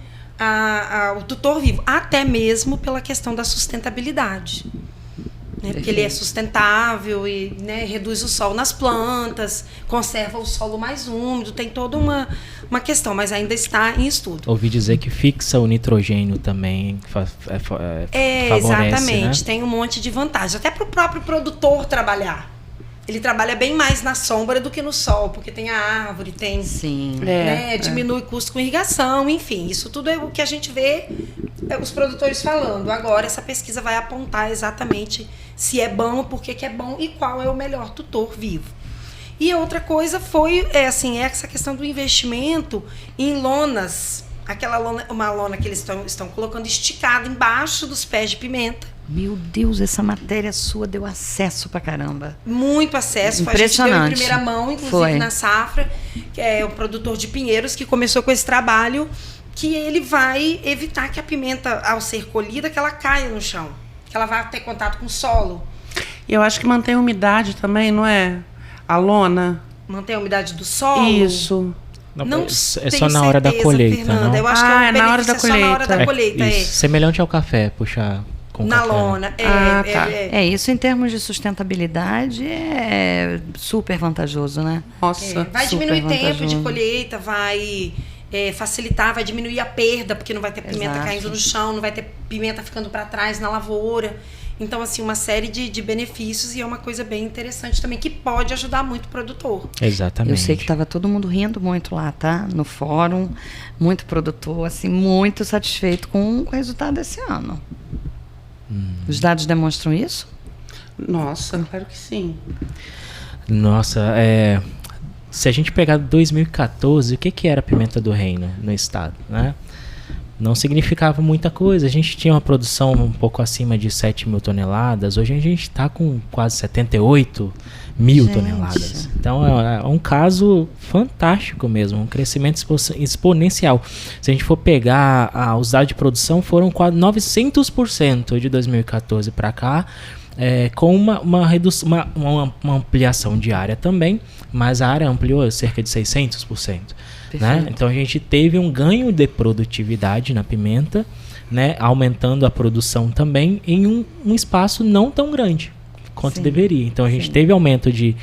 Speaker 2: o tutor vivo, até mesmo pela questão da sustentabilidade. Né? Porque ele é sustentável e, né, reduz o sol nas plantas, conserva o solo mais úmido, tem toda uma questão, mas ainda está em estudo.
Speaker 4: Ouvi dizer que fixa o nitrogênio também, favorece,
Speaker 2: exatamente,
Speaker 4: né?
Speaker 2: tem um monte de vantagens, até para o próprio produtor trabalhar. Ele trabalha bem mais na sombra do que no sol, porque tem a árvore, tem,
Speaker 1: Sim.
Speaker 2: Né, diminui custo com irrigação, enfim, isso tudo é o que a gente vê os produtores falando. Agora, essa pesquisa vai apontar exatamente se é bom, por que é bom e qual é o melhor tutor vivo. E a outra coisa foi essa questão do investimento em lonas. Aquela lona, uma lona que eles estão colocando esticada embaixo dos pés de pimenta.
Speaker 1: Meu Deus, essa matéria sua deu acesso pra caramba.
Speaker 2: Muito acesso.
Speaker 1: Impressionante.
Speaker 2: A gente deu em primeira mão, inclusive na Safra, que é um produtor de Pinheiros que começou com esse trabalho, que ele vai evitar que a pimenta, ao ser colhida, que ela caia no chão, que ela vai ter contato com o solo.
Speaker 3: E eu acho que mantém a umidade também, não é? A lona.
Speaker 2: Mantém a umidade do solo?
Speaker 3: Isso.
Speaker 2: Não
Speaker 4: é só na hora da colheita,
Speaker 2: Fernanda.
Speaker 4: não?
Speaker 2: Eu acho que
Speaker 3: é na hora da
Speaker 2: só na hora da colheita.
Speaker 4: Isso. Semelhante ao café, puxar com
Speaker 2: na
Speaker 4: café,
Speaker 2: lona.
Speaker 4: Né?
Speaker 1: Isso em termos de sustentabilidade é super vantajoso, né?
Speaker 3: Nossa.
Speaker 2: Vai diminuir tempo de colheita, vai facilitar, vai diminuir a perda, porque não vai ter pimenta caindo no chão, não vai ter pimenta ficando para trás na lavoura. Então, assim, uma série de benefícios, e é uma coisa bem interessante também, que pode ajudar muito o produtor.
Speaker 4: Exatamente.
Speaker 1: Eu sei que estava todo mundo rindo muito lá, tá? No fórum, muito produtor, assim, muito satisfeito com o resultado desse ano. Os dados demonstram isso?
Speaker 3: Nossa, claro que sim.
Speaker 4: Nossa, se a gente pegar 2014, o que era a pimenta do reino no estado, né? Não significava muita coisa. A gente tinha uma produção um pouco acima de 7 mil toneladas. Hoje a gente está com quase 78 mil toneladas. Então é um caso fantástico mesmo, um crescimento exponencial. Se a gente for pegar os dados de produção, foram quase 900% de 2014 para cá. Com uma redução, uma ampliação de área também, mas a área ampliou cerca de 600%. Né? Então a gente teve um ganho de produtividade na pimenta, né? Aumentando a produção também em um espaço não tão grande quanto deveria. Então a gente teve aumento de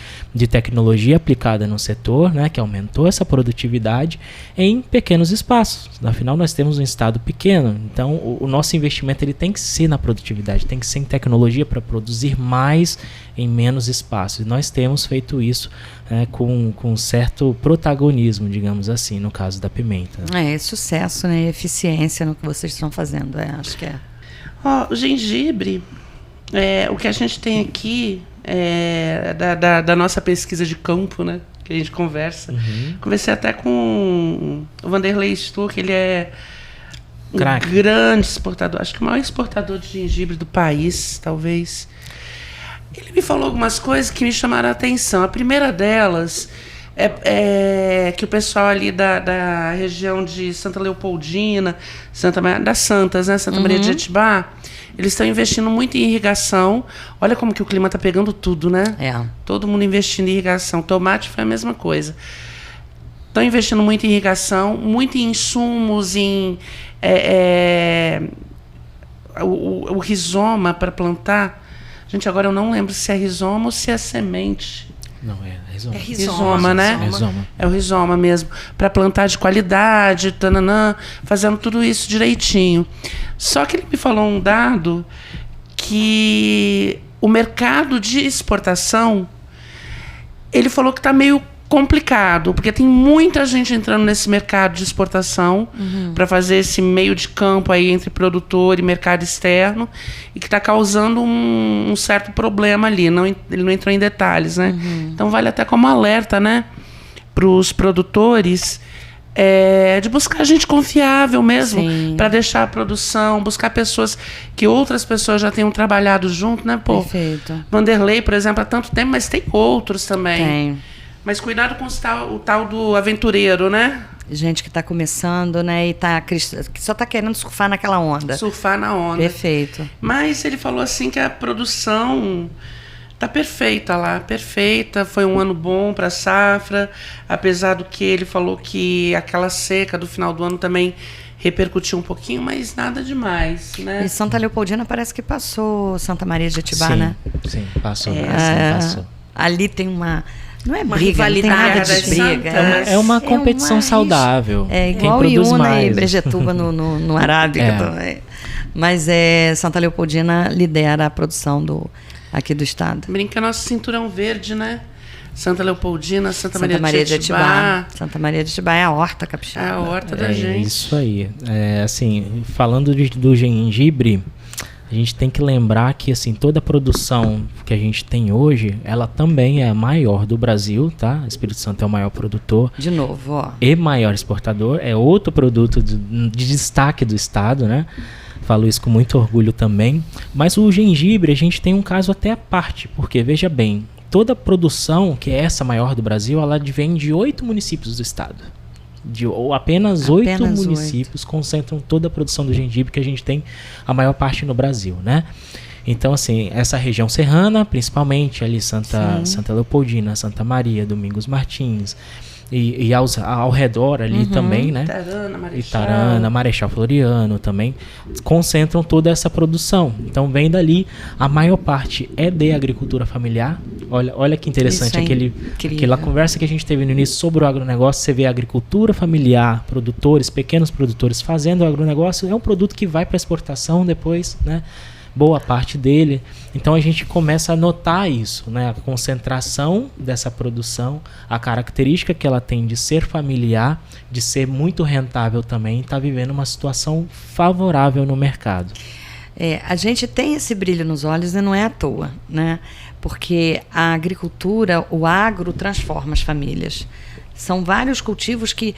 Speaker 4: tecnologia aplicada no setor, né? Que aumentou essa produtividade em pequenos espaços. Afinal, nós temos um estado pequeno, então o nosso investimento ele tem que ser na produtividade, tem que ser em tecnologia para produzir mais em menos espaço. E nós temos feito isso com certo protagonismo, digamos assim, no caso da pimenta.
Speaker 1: Sucesso, né? Eficiência no que vocês estão fazendo, acho que é.
Speaker 3: O gengibre, o que a gente tem aqui da nossa pesquisa de campo, né? Que a gente conversa. Conversei até com o Vanderlei Stuck, ele é um grande exportador, acho que o maior exportador de gengibre do país, talvez. Ele me falou algumas coisas que me chamaram a atenção. A primeira delas é que o pessoal ali da região de Santa Leopoldina, das Santas, né? Santa Maria de Jetibá, eles estão investindo muito em irrigação. Olha como que o clima está pegando tudo, né? Todo mundo investindo em irrigação. Tomate foi a mesma coisa. Estão investindo muito em irrigação, muito em insumos, em o rizoma para plantar. Gente, agora eu não lembro se é rizoma ou se é semente.
Speaker 4: Não, é rizoma.
Speaker 2: É rizoma,
Speaker 3: rizoma, né?
Speaker 4: Rizoma.
Speaker 3: É o rizoma mesmo. Para plantar de qualidade, fazendo tudo isso direitinho. Só que ele me falou um dado que o mercado de exportação, ele falou que está meio complicado, porque tem muita gente entrando nesse mercado de exportação para fazer esse meio de campo aí entre produtor e mercado externo, e que está causando um certo problema ali. Ele não entrou em detalhes, né? Então vale até como alerta, né, para os produtores, de buscar gente confiável mesmo, para deixar a produção, buscar pessoas que outras pessoas já tenham trabalhado junto, né? Pô,
Speaker 1: Perfeito.
Speaker 3: Vanderlei, por exemplo, há tanto tempo, mas tem outros também.
Speaker 1: Tem.
Speaker 3: Mas cuidado com o tal do aventureiro, né?
Speaker 1: Gente que está começando, né? E que só está querendo surfar naquela onda.
Speaker 3: Surfar na onda.
Speaker 1: Perfeito.
Speaker 3: Mas ele falou assim que a produção tá perfeita lá, perfeita. Foi um ano bom para a safra, apesar do que ele falou que aquela seca do final do ano também repercutiu um pouquinho, mas nada demais, né?
Speaker 1: E Santa Leopoldina parece que passou Santa Maria de Etibá,
Speaker 4: sim,
Speaker 1: né?
Speaker 4: Sim, passou.
Speaker 1: Passou. Ali tem uma... Não é briga, não tem
Speaker 2: rivalidade
Speaker 1: nada de briga.
Speaker 4: É uma competição saudável.
Speaker 1: É
Speaker 4: Quem
Speaker 1: igual
Speaker 4: produz
Speaker 1: Iuna
Speaker 4: mais.
Speaker 1: e Brejetuba no Arábica também. Mas Santa Leopoldina lidera a produção aqui do estado.
Speaker 3: Brinca nosso cinturão verde, né? Santa Leopoldina, Santa
Speaker 1: Maria de
Speaker 3: Etibá.
Speaker 1: Etibá. Santa Maria de Etibá é a horta capixaba.
Speaker 3: É a horta da gente.
Speaker 4: Isso aí. Assim, falando do gengibre, a gente tem que lembrar que assim, toda a produção que a gente tem hoje, ela também é a maior do Brasil, tá? Espírito Santo é o maior produtor.
Speaker 1: De novo, ó.
Speaker 4: E maior exportador. É outro produto de destaque do estado, né? Falo isso com muito orgulho também. Mas o gengibre, a gente tem um caso até à parte, porque, veja bem, toda a produção, que é essa maior do Brasil, ela vem de 8 municípios do estado. Ou apenas 8 municípios concentram toda a produção do gengibre que a gente tem a maior parte no Brasil, né? Então, assim, essa região serrana, principalmente ali Santa Leopoldina, Santa Maria, Domingos Martins e ao redor ali também, né? Itarana, Marechal Floriano também concentram toda essa produção. Então, vem dali, a maior parte é de agricultura familiar. Olha que interessante, aquela conversa que a gente teve no início sobre o agronegócio. Você vê a agricultura familiar, produtores, pequenos produtores fazendo o agronegócio, é um produto que vai para exportação depois, né? Boa parte dele. Então a gente começa a notar isso, né? A concentração dessa produção, a característica que ela tem de ser familiar, de ser muito rentável também, está vivendo uma situação favorável no mercado.
Speaker 1: A gente tem esse brilho nos olhos e não é à toa, né? Porque a agricultura, o agro transforma as famílias. São vários cultivos que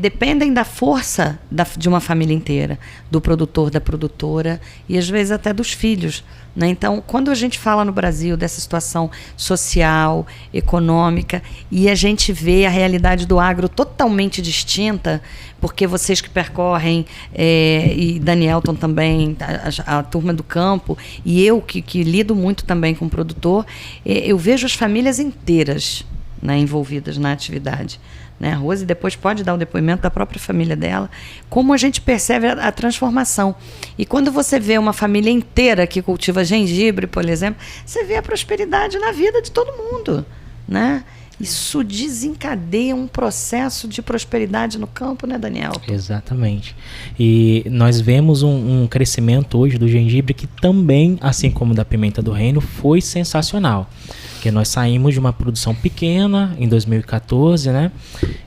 Speaker 1: dependem da força de uma família inteira, do produtor, da produtora e às vezes até dos filhos, né? Então, quando a gente fala no Brasil dessa situação social, econômica, e a gente vê a realidade do agro totalmente distinta, porque vocês que percorrem, e Danielton também, a turma do campo, e eu que lido muito também com o produtor, eu vejo as famílias inteiras, né, envolvidas na atividade, né? A Rose depois pode dar o depoimento da própria família dela, como a gente percebe a transformação. E quando você vê uma família inteira que cultiva gengibre, por exemplo, você vê a prosperidade na vida de todo mundo, né? Isso desencadeia um processo de prosperidade no campo, né, Daniel?
Speaker 4: Exatamente. E nós vemos um crescimento hoje do gengibre que também, assim como da pimenta do reino, foi sensacional. Porque nós saímos de uma produção pequena em 2014, né?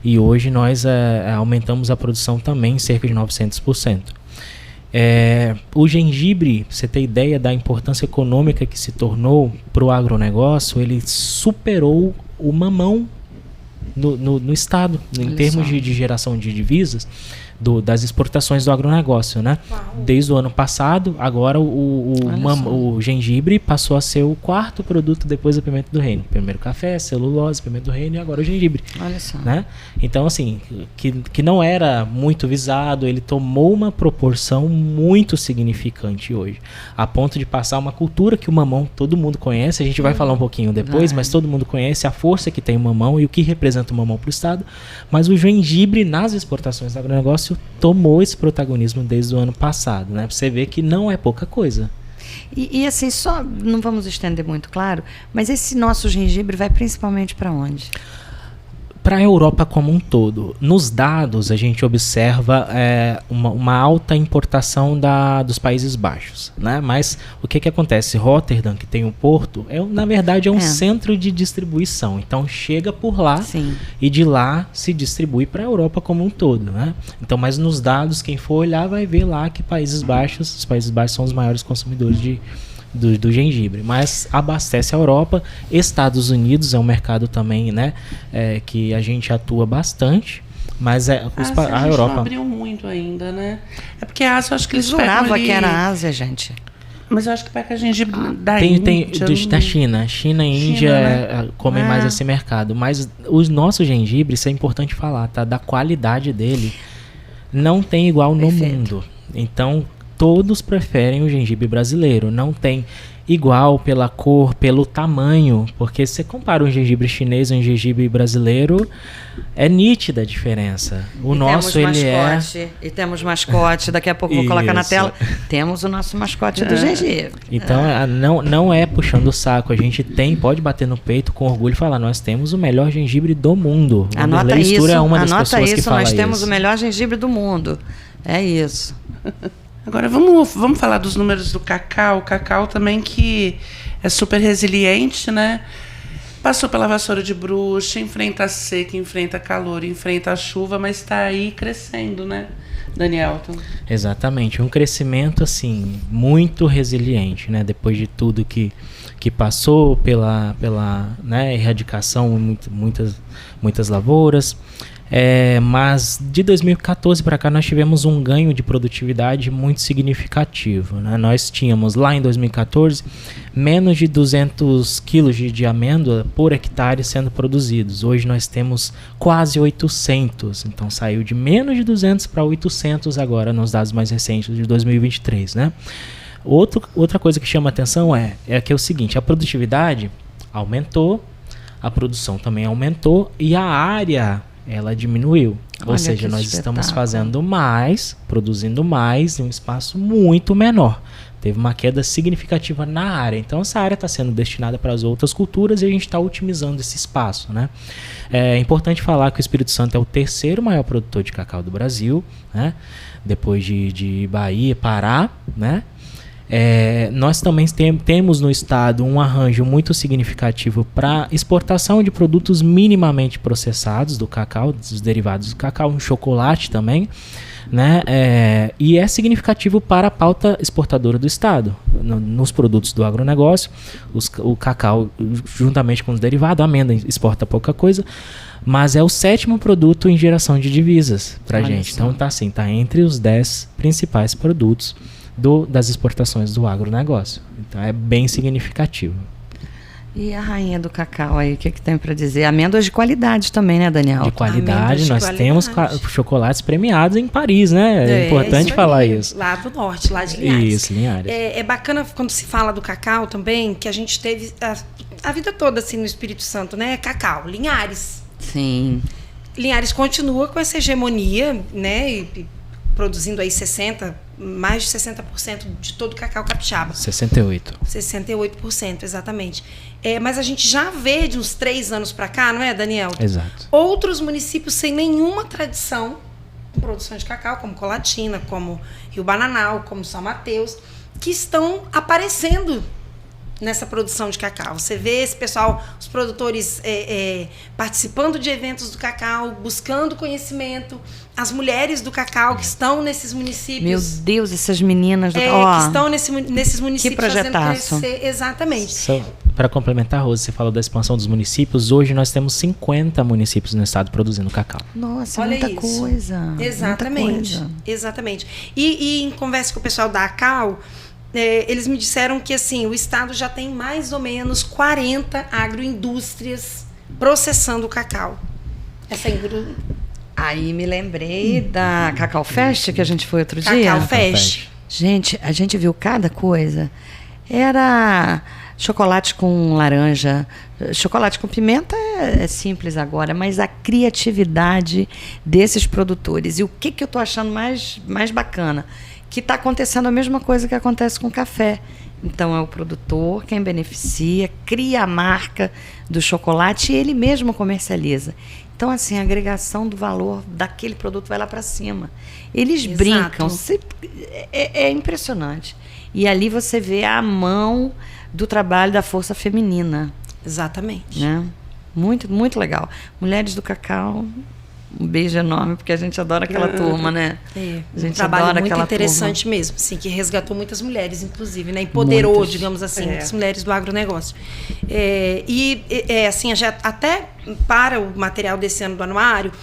Speaker 4: E hoje nós aumentamos a produção também em cerca de 900%. O gengibre, pra você ter ideia da importância econômica que se tornou para o agronegócio, ele superou o mamão no estado, em termos de geração de divisas, das exportações do agronegócio, né? Desde o ano passado, agora o gengibre passou a ser o 4º produto depois da pimenta do reino. Primeiro café, celulose, pimenta do reino e agora o gengibre.
Speaker 1: Olha só.
Speaker 4: Né? Então, assim, que não era muito visado, ele tomou uma proporção muito significante hoje, a ponto de passar uma cultura que o mamão todo mundo conhece. A gente vai falar um pouquinho depois, mas todo mundo conhece a força que tem o mamão e o que representa o mamão para o estado. Mas o gengibre nas exportações do agronegócio tomou esse protagonismo desde o ano passado, né? Você vê que não é pouca coisa.
Speaker 1: E assim, só não vamos estender muito, claro, mas esse nosso gengibre vai principalmente para onde?
Speaker 4: para a Europa como um todo, nos dados a gente observa uma alta importação dos Países Baixos, né? Mas o que acontece? Rotterdam, que tem um porto, na verdade é um centro de distribuição. Então chega por lá e de lá se distribui para a Europa como um todo, né? Então, mas nos dados, quem for olhar vai ver lá que os Países Baixos são os maiores consumidores do gengibre, mas abastece a Europa. Estados Unidos é um mercado também, né, que a gente atua bastante, mas a Europa
Speaker 3: não abriu muito ainda, né? É porque a Ásia, eu acho que eles
Speaker 1: jurava que era a Ásia, gente.
Speaker 3: Mas eu acho que pega gengibre da Índia.
Speaker 4: Da China e Índia, né? Comem mais esse mercado, mas os nossos gengibres, isso é importante falar, tá? Da qualidade dele não tem igual no mundo. Então todos preferem o gengibre brasileiro. Não tem igual pela cor, pelo tamanho. Porque se você compara um gengibre chinês e um gengibre brasileiro, é nítida a diferença. O nosso, ele
Speaker 1: E temos mascote. Daqui a pouco vou colocar na tela. Temos o nosso mascote do gengibre.
Speaker 4: Então, não é puxando o saco. A gente pode bater no peito com orgulho e falar, nós temos o melhor gengibre do mundo.
Speaker 1: Anota isso.
Speaker 4: É uma das pessoas que fala
Speaker 1: nós temos o melhor gengibre do mundo. É isso.
Speaker 3: Agora vamos falar dos números do cacau. O cacau também, que é super resiliente, né? Passou pela vassoura de bruxa, enfrenta a seca, enfrenta calor, enfrenta a chuva, mas está aí crescendo, né, Danielton?
Speaker 4: Exatamente, um crescimento assim muito resiliente, né? Depois de tudo que passou pela né, erradicação, muitas lavouras. Mas de 2014 para cá nós tivemos um ganho de produtividade muito significativo, né? Nós tínhamos lá em 2014 menos de 200 quilos de amêndoa por hectare sendo produzidos. Hoje nós temos quase 800, então saiu de menos de 200 para 800 agora nos dados mais recentes de 2023, né? Outra coisa que chama atenção é que é o seguinte: a produtividade aumentou, a produção também aumentou e a área ela diminuiu. Ou seja, nós estamos fazendo mais, produzindo mais em um espaço muito menor. Teve uma queda significativa na área. Então, essa área está sendo destinada para as outras culturas e a gente está otimizando esse espaço, né? É importante falar que o Espírito Santo é o terceiro maior produtor de cacau do Brasil, né? Depois de Bahia, Pará, né? Nós também temos no estado um arranjo muito significativo para exportação de produtos minimamente processados do cacau, dos derivados do cacau, um chocolate também, né? E é significativo para a pauta exportadora do estado, nos produtos do agronegócio. O cacau, juntamente com os derivados, a amêndoa exporta pouca coisa, mas é o 7º produto em geração de divisas para a gente. Então tá entre os 10 principais produtos das exportações do agronegócio. Então é bem significativo.
Speaker 1: E a rainha do cacau aí, o que tem para dizer? Amêndoas de qualidade também, né, Daniel?
Speaker 4: De qualidade, nós temos chocolates premiados em Paris, né? É importante falar isso.
Speaker 2: Lá do norte, lá de Linhares.
Speaker 4: Isso, Linhares.
Speaker 2: É bacana quando se fala do cacau também, que a gente teve a vida toda assim no Espírito Santo, né? Cacau, Linhares.
Speaker 1: Sim.
Speaker 2: Linhares continua com essa hegemonia, né? E produzindo aí mais de 60% de todo o cacau capixaba. 68%, exatamente. Mas a gente já vê de uns 3 anos para cá, não é, Daniel?
Speaker 4: Exato.
Speaker 2: Outros municípios sem nenhuma tradição em produção de cacau, como Colatina, como Rio Bananal, como São Mateus, que estão aparecendo nessa produção de cacau. Você vê esse pessoal, os produtores participando de eventos do cacau, buscando conhecimento, as mulheres do cacau que estão nesses municípios.
Speaker 1: Meu Deus, essas meninas do
Speaker 2: que estão nesses municípios. Que
Speaker 1: projetaço.
Speaker 2: Fazendo crescer. Exatamente.
Speaker 4: Para complementar, Rose, você falou da expansão dos municípios. Hoje nós temos 50 municípios no estado produzindo cacau.
Speaker 1: Nossa,
Speaker 2: olha
Speaker 1: muita
Speaker 2: isso.
Speaker 1: coisa.
Speaker 2: Exatamente.
Speaker 1: Muita coisa.
Speaker 2: Exatamente. E em conversa com o pessoal da ACAL, eles me disseram que assim, o estado já tem mais ou menos 40 agroindústrias processando o cacau.
Speaker 1: Aí me lembrei da Cacau Fest que a gente foi outro dia.
Speaker 2: Cacau Fest.
Speaker 1: Gente, a gente viu cada coisa. Era chocolate com laranja, chocolate com pimenta é simples agora, mas a criatividade desses produtores. E o que eu estou achando mais bacana? Que está acontecendo a mesma coisa que acontece com o café. Então, é o produtor quem beneficia, cria a marca do chocolate e ele mesmo comercializa. Então, assim, a agregação do valor daquele produto vai lá para cima. Eles
Speaker 2: Exato.
Speaker 1: brincam. É impressionante. E ali você vê a mão do trabalho da força feminina.
Speaker 2: Exatamente.
Speaker 1: Né? Muito, muito legal. Mulheres do Cacau, um beijo enorme, porque a gente adora aquela turma, né?
Speaker 2: A
Speaker 1: gente
Speaker 2: um trabalho
Speaker 1: adora
Speaker 2: muito
Speaker 1: aquela
Speaker 2: interessante
Speaker 1: turma.
Speaker 2: mesmo, assim, que resgatou muitas mulheres, inclusive, né? Empoderou,
Speaker 1: Muitas.
Speaker 2: digamos assim, as mulheres do agronegócio. Assim, já até para o material desse ano do anuário,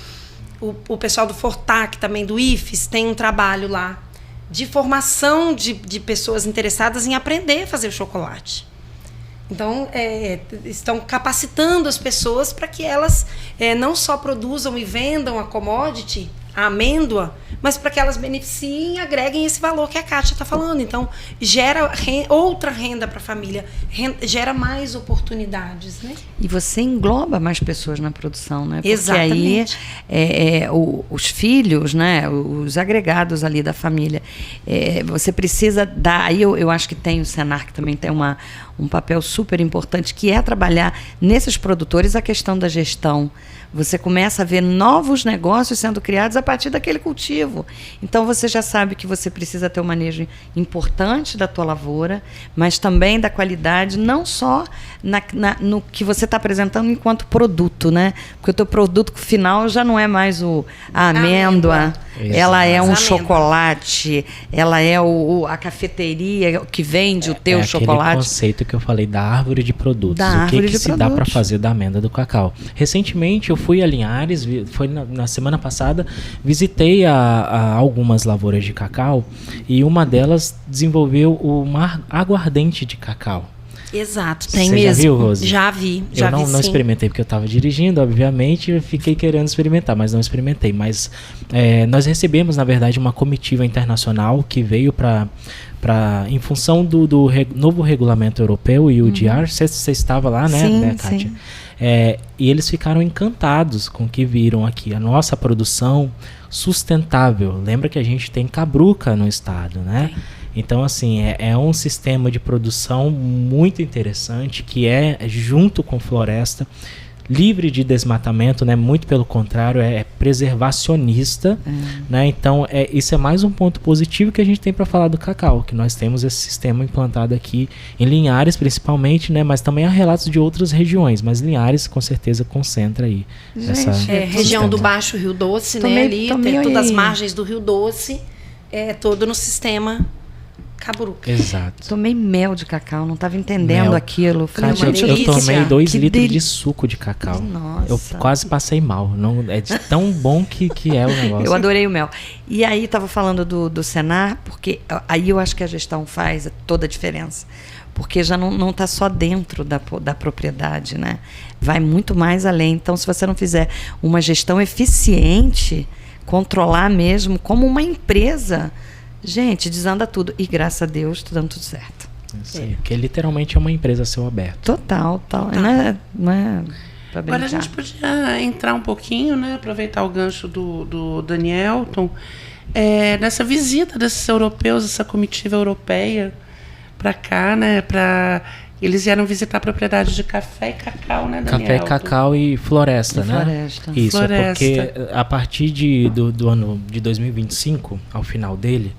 Speaker 2: o pessoal do Fortac, também do IFES, tem um trabalho lá de formação de pessoas interessadas em aprender a fazer o chocolate. Então, estão capacitando as pessoas para que elas não só produzam e vendam a commodity, a amêndoa, mas para que elas beneficiem e agreguem esse valor que a Kátia está falando. Então, gera outra renda para a família, gera mais oportunidades, né?
Speaker 1: E você engloba mais pessoas na produção, né? Porque
Speaker 2: Exatamente.
Speaker 1: aí os filhos, né? Os agregados ali da família, você precisa dar... Aí eu acho que tem o Senar, que também tem um papel super importante, que é trabalhar nesses produtores a questão da gestão. Você começa a ver novos negócios sendo criados a partir daquele cultivo. Então, você já sabe que você precisa ter um manejo importante da tua lavoura, mas também da qualidade, não só no que você está apresentando enquanto produto, né? Porque o teu produto final já não é mais a amêndoa, ela é um chocolate, ela é a cafeteria que vende o teu chocolate.
Speaker 4: É aquele conceito que eu falei da árvore de produtos. O que se dá para fazer da amêndoa do cacau? Recentemente, eu fui a Linhares, foi na semana passada, visitei algumas lavouras de cacau e uma delas desenvolveu uma aguardente de cacau.
Speaker 2: Exato, tem
Speaker 4: Você
Speaker 2: mesmo.
Speaker 4: Já viu, Rose?
Speaker 2: Já vi.
Speaker 4: Eu não experimentei porque eu estava dirigindo, obviamente, eu fiquei querendo experimentar, mas não experimentei. Mas nós recebemos, na verdade, uma comitiva internacional que veio em função do novo regulamento europeu e o UDR. Você estava lá, né, Kátia?
Speaker 1: Sim.
Speaker 4: E eles ficaram encantados com o que viram aqui. A nossa produção sustentável. Lembra que a gente tem cabruca no estado, né? Então, assim, é um sistema de produção muito interessante que junto com floresta, livre de desmatamento, né? Muito pelo contrário, é preservacionista, né? Então, isso é mais um ponto positivo que a gente tem para falar do cacau, que nós temos esse sistema implantado aqui em Linhares, principalmente, né? Mas também há relatos de outras regiões, mas Linhares com certeza concentra aí.
Speaker 2: Região do Baixo Rio Doce, né? Ali, tem todas as margens do Rio Doce, todo no sistema cabruca.
Speaker 4: Exato.
Speaker 1: Tomei mel de cacau, não estava entendendo aquilo. Falei,
Speaker 4: Kátia, eu tomei 2 litros de suco de cacau.
Speaker 1: Nossa.
Speaker 4: Eu quase passei mal. Não, é de tão bom que é o negócio.
Speaker 1: Eu adorei o mel. E aí estava falando do Senar, porque aí eu acho que a gestão faz toda a diferença. Porque já não está só dentro da propriedade, né? Vai muito mais além. Então, se você não fizer uma gestão eficiente, controlar mesmo como uma empresa... Gente, desanda tudo. E graças a Deus, está dando tudo certo.
Speaker 4: Porque literalmente é uma empresa a céu aberto.
Speaker 1: Total. Não é pra brincar.
Speaker 3: Agora a gente podia entrar um pouquinho, né? Aproveitar o gancho do Danielton. Nessa visita desses europeus, essa comitiva europeia para cá, né? Eles vieram visitar a propriedade de café e cacau, né, Danielton?
Speaker 4: Café, cacau e floresta, né?
Speaker 1: Floresta.
Speaker 4: Isso,
Speaker 3: floresta.
Speaker 4: Porque a partir do ano de 2025, ao final dele,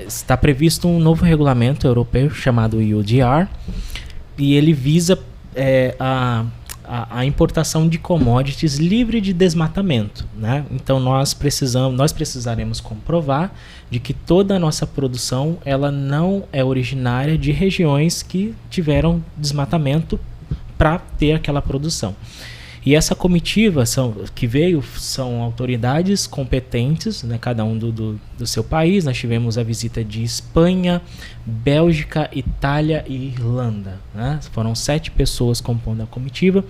Speaker 4: está previsto um novo regulamento europeu chamado UDR, e ele visa a importação de commodities livre de desmatamento, né? Então nós precisaremos comprovar de que toda a nossa produção ela não é originária de regiões que tiveram desmatamento para ter aquela produção. E essa comitiva que veio são autoridades competentes, né, cada um do seu país. Nós tivemos a visita de Espanha, Bélgica, Itália e Irlanda, né? Foram 7 pessoas compondo a comitiva.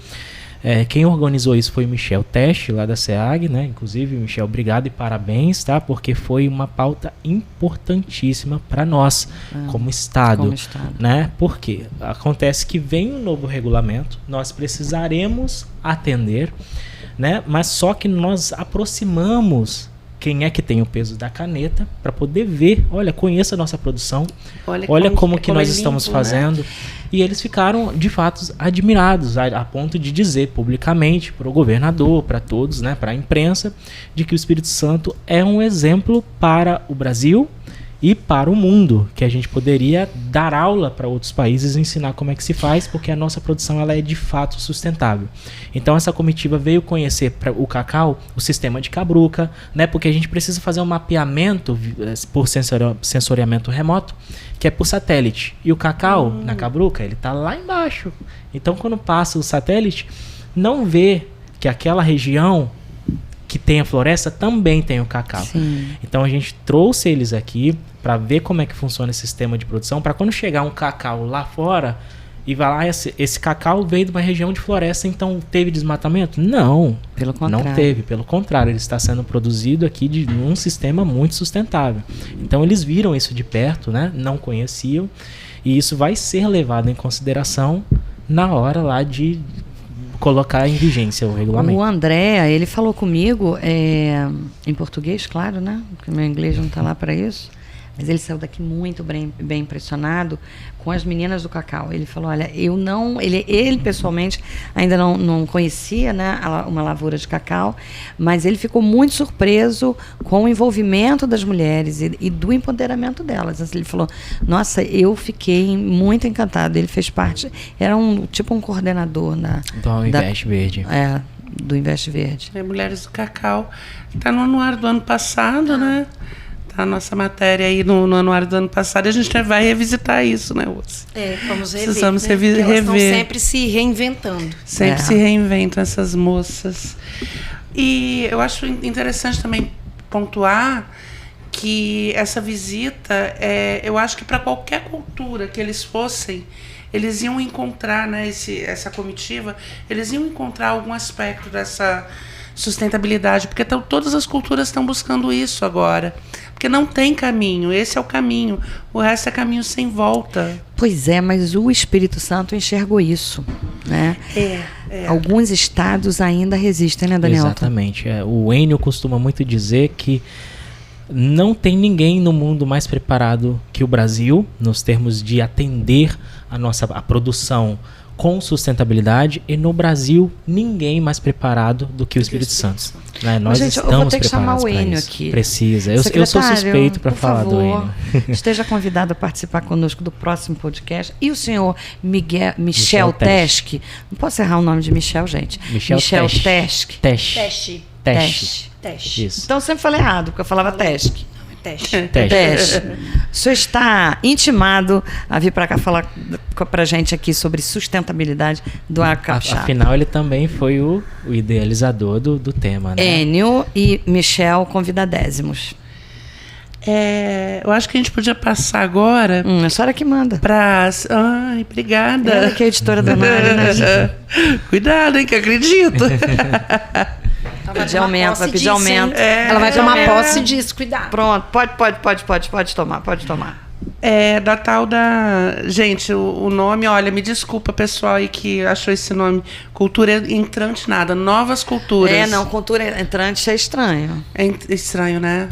Speaker 4: Quem organizou isso foi o Michel Teste, lá da SEAG, né? Inclusive, Michel, obrigado e parabéns, tá? Porque foi uma pauta importantíssima para nós, como Estado, né? Porque acontece que vem um novo regulamento, nós precisaremos atender, né? Mas só que nós aproximamos quem é que tem o peso da caneta, para poder ver, olha, conheça a nossa produção, olha como que nós estamos fazendo. Né? E eles ficaram, de fato, admirados, a ponto de dizer publicamente para o governador, para todos, né, para a imprensa, de que o Espírito Santo é um exemplo para o Brasil e para o mundo, que a gente poderia dar aula para outros países e ensinar como é que se faz, porque a nossa produção ela é de fato sustentável. Então essa comitiva veio conhecer para o cacau o sistema de Cabruca, né, porque a gente precisa fazer um mapeamento por sensoriamento remoto, que é por satélite. E o cacau na Cabruca, ele está lá embaixo. Então quando passa o satélite, não vê que aquela região que tem a floresta também tem o cacau. Sim. Então a gente trouxe eles aqui para ver como é que funciona esse sistema de produção, para quando chegar um cacau lá fora e vai lá, esse cacau veio de uma região de floresta, então teve desmatamento? Não, pelo contrário. Não teve, pelo contrário, ele está sendo produzido aqui de um sistema muito sustentável. Então eles viram isso de perto, né? Não conheciam, e isso vai ser levado em consideração na hora lá de colocar em vigência o regulamento.
Speaker 1: O André, ele falou comigo em português, claro, né? Porque meu inglês não está lá para isso. Mas ele saiu daqui muito bem impressionado com as meninas do cacau. Ele falou, olha, ele pessoalmente ainda não conhecia, né, uma lavoura de cacau, mas ele ficou muito surpreso com o envolvimento das mulheres e do empoderamento delas. Ele falou, nossa, eu fiquei muito encantado. Ele fez parte, era um coordenador
Speaker 4: do Invest Verde.
Speaker 1: Do Invest Verde.
Speaker 3: Mulheres do Cacau. Está no anuário do ano passado, né? A nossa matéria aí no anuário do ano passado, a gente vai revisitar isso, né, Rose?
Speaker 2: Vamos rever.
Speaker 3: Precisamos
Speaker 2: né?
Speaker 3: rever.
Speaker 2: Elas estão sempre se reinventando.
Speaker 3: Sempre se reinventam essas moças. E eu acho interessante também pontuar que essa visita, eu acho que para qualquer cultura que eles fossem, eles iam encontrar, né, essa comitiva, eles iam encontrar algum aspecto dessa sustentabilidade, porque todas as culturas estão buscando isso agora. Porque não tem caminho, esse é o caminho. O resto é caminho sem volta.
Speaker 1: Pois é, mas o Espírito Santo enxergou isso, né? Alguns estados ainda resistem, né, Daniel?
Speaker 4: Exatamente. O Enio costuma muito dizer que não tem ninguém no mundo mais preparado que o Brasil, nos termos de atender a produção com sustentabilidade, e no Brasil ninguém mais preparado do que o Espírito Santo. Né? Nós
Speaker 1: gente,
Speaker 4: estamos
Speaker 1: eu vou ter que
Speaker 4: preparados
Speaker 1: chamar o Enio
Speaker 4: isso.
Speaker 1: aqui.
Speaker 4: Precisa. Eu sou suspeito para falar do Enio.
Speaker 1: Esteja convidado a participar conosco do próximo podcast. E o senhor Michel Tesch. Não posso errar o nome de Michel, gente.
Speaker 4: Michel Tesch.
Speaker 1: Isso. Então eu sempre falei errado, porque eu falava Tesch.
Speaker 2: Teste.
Speaker 1: O senhor está intimado a vir para cá falar para a gente aqui sobre sustentabilidade do agro capixaba.
Speaker 4: Afinal, ele também foi o idealizador do tema, né?
Speaker 1: Enio e Michel convidadésimos.
Speaker 3: Eu acho que a gente podia passar agora.
Speaker 1: A senhora que manda.
Speaker 3: Ai, obrigada.
Speaker 1: Ela que é editora da Mari, né?
Speaker 3: Cuidado, hein, que acredito.
Speaker 1: Vai pedir aumento.
Speaker 2: Ela vai tomar posse disso, cuidado.
Speaker 1: Pronto, pode tomar.
Speaker 3: Da tal da... Gente, o nome, olha, me desculpa, pessoal aí que achou esse nome. Cultura entrante nada, novas culturas.
Speaker 1: Cultura entrante é estranho.
Speaker 3: É estranho, né?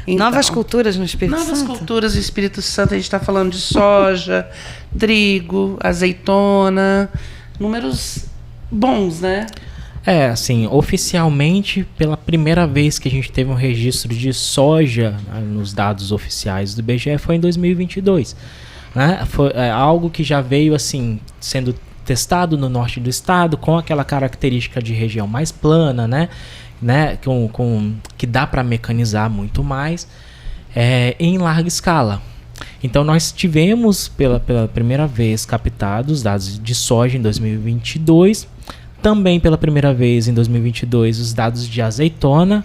Speaker 1: Então, novas culturas no Espírito Santo?
Speaker 3: Novas culturas do Espírito Santo, a gente está falando de soja, trigo, azeitona, números bons, né?
Speaker 4: Assim, oficialmente, pela primeira vez que a gente teve um registro de soja nos dados oficiais do IBGE foi em 2022. Né? Foi algo que já veio assim sendo testado no norte do estado, com aquela característica de região mais plana, né? Que dá para mecanizar muito mais, em larga escala. Então nós tivemos pela primeira vez captados dados de soja em 2022, também pela primeira vez em 2022 os dados de azeitona,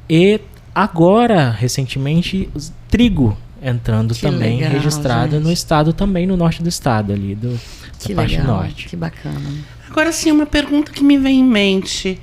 Speaker 4: e agora recentemente o trigo entrando também, legal, registrado, gente, no estado, também no norte do estado, ali da parte norte.
Speaker 1: Que bacana.
Speaker 3: Agora sim, uma pergunta que me vem em mente.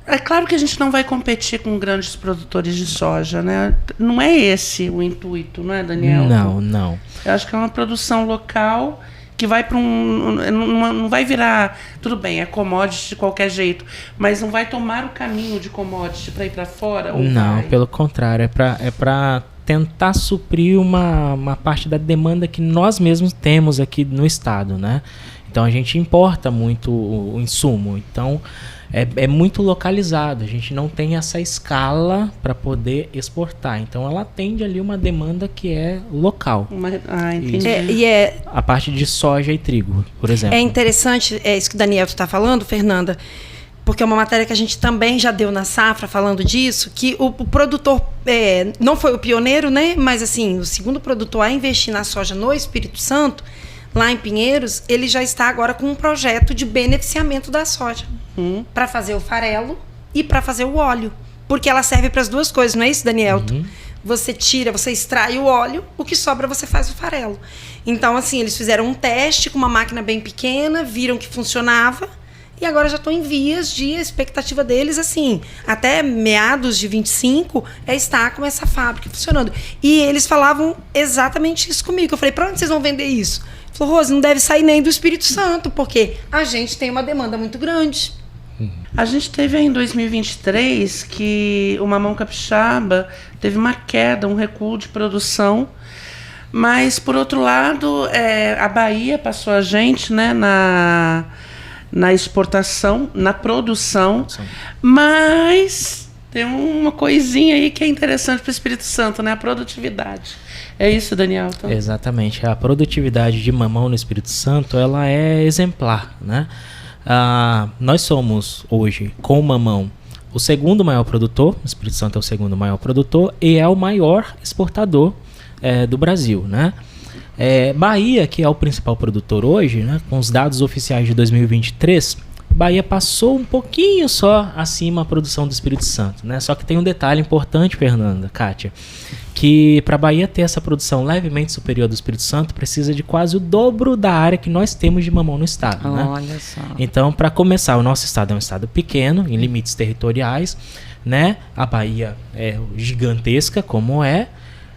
Speaker 3: É claro que a gente não vai competir com grandes produtores de soja, né? Não é esse o intuito, não é, Daniel?
Speaker 4: Não.
Speaker 3: Eu acho que é uma produção local que vai para não vai virar, tudo bem, é commodity de qualquer jeito, mas não vai tomar o caminho de commodity para ir para fora? Ou
Speaker 4: não,
Speaker 3: vai?
Speaker 4: Pelo contrário, é para tentar suprir uma parte da demanda que nós mesmos temos aqui no estado, né? Então a gente importa muito o insumo, então é muito localizado, a gente não tem essa escala para poder exportar, então ela atende ali uma demanda que é local.
Speaker 3: Entendi.
Speaker 4: A parte de soja e trigo, por exemplo.
Speaker 2: É interessante, isso que o Daniel está falando, Fernanda, porque é uma matéria que a gente também já deu na Safra falando disso, que o produtor não foi o pioneiro, né? Mas assim, o segundo produtor a investir na soja no Espírito Santo, lá em Pinheiros, ele já está agora com um projeto de beneficiamento da soja para fazer o farelo e para fazer o óleo, porque ela serve para as duas coisas, não é isso, Danielton? Você extrai o óleo, o que sobra você faz o farelo. Então, assim, eles fizeram um teste com uma máquina bem pequena, viram que funcionava. E agora já estão em vias de, a expectativa deles, assim, até meados de 25, estar com essa fábrica funcionando. E eles falavam exatamente isso comigo. Eu falei, para onde vocês vão vender isso? Ele falou, Rose, não deve sair nem do Espírito Santo, porque a gente tem uma demanda muito grande.
Speaker 3: A gente teve aí em 2023 que o mamão capixaba teve uma queda, um recuo de produção. Mas, por outro lado, a Bahia passou a gente, né, na exportação, na produção, mas tem uma coisinha aí que é interessante para o Espírito Santo, né? A produtividade. É isso, Daniel? Então...
Speaker 4: Exatamente. A produtividade de mamão no Espírito Santo, ela é exemplar, né? Nós somos, hoje, com o mamão, o segundo maior produtor, o Espírito Santo é o segundo maior produtor e é o maior exportador do Brasil, né? Bahia, que é o principal produtor hoje, né, com os dados oficiais de 2023, Bahia passou um pouquinho só acima a produção do Espírito Santo, né? Só que tem um detalhe importante, Fernanda, Kátia, que para a Bahia ter essa produção levemente superior do Espírito Santo, precisa de quase o dobro da área que nós temos de mamão no estado, né?
Speaker 1: Olha só.
Speaker 4: Então, para começar, o nosso estado é um estado pequeno, em limites territoriais, né? A Bahia é gigantesca, como é,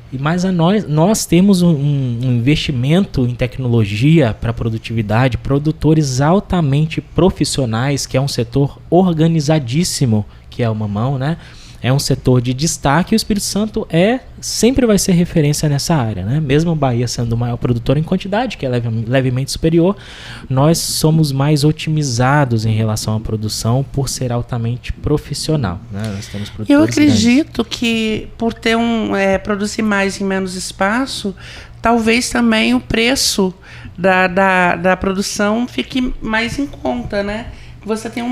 Speaker 4: mas nós temos um investimento em tecnologia para produtividade, produtores altamente profissionais, que é um setor organizadíssimo, que é o mamão, né? É um setor de destaque e o Espírito Santo sempre vai ser referência nessa área, né? Mesmo a Bahia sendo o maior produtor em quantidade, que é levemente superior, nós somos mais otimizados em relação à produção por ser altamente profissional, né? Nós temos produtores
Speaker 3: Eu acredito
Speaker 4: grandes.
Speaker 3: Que por ter produzir mais em menos espaço, talvez também o preço da produção fique mais em conta, né? Você tem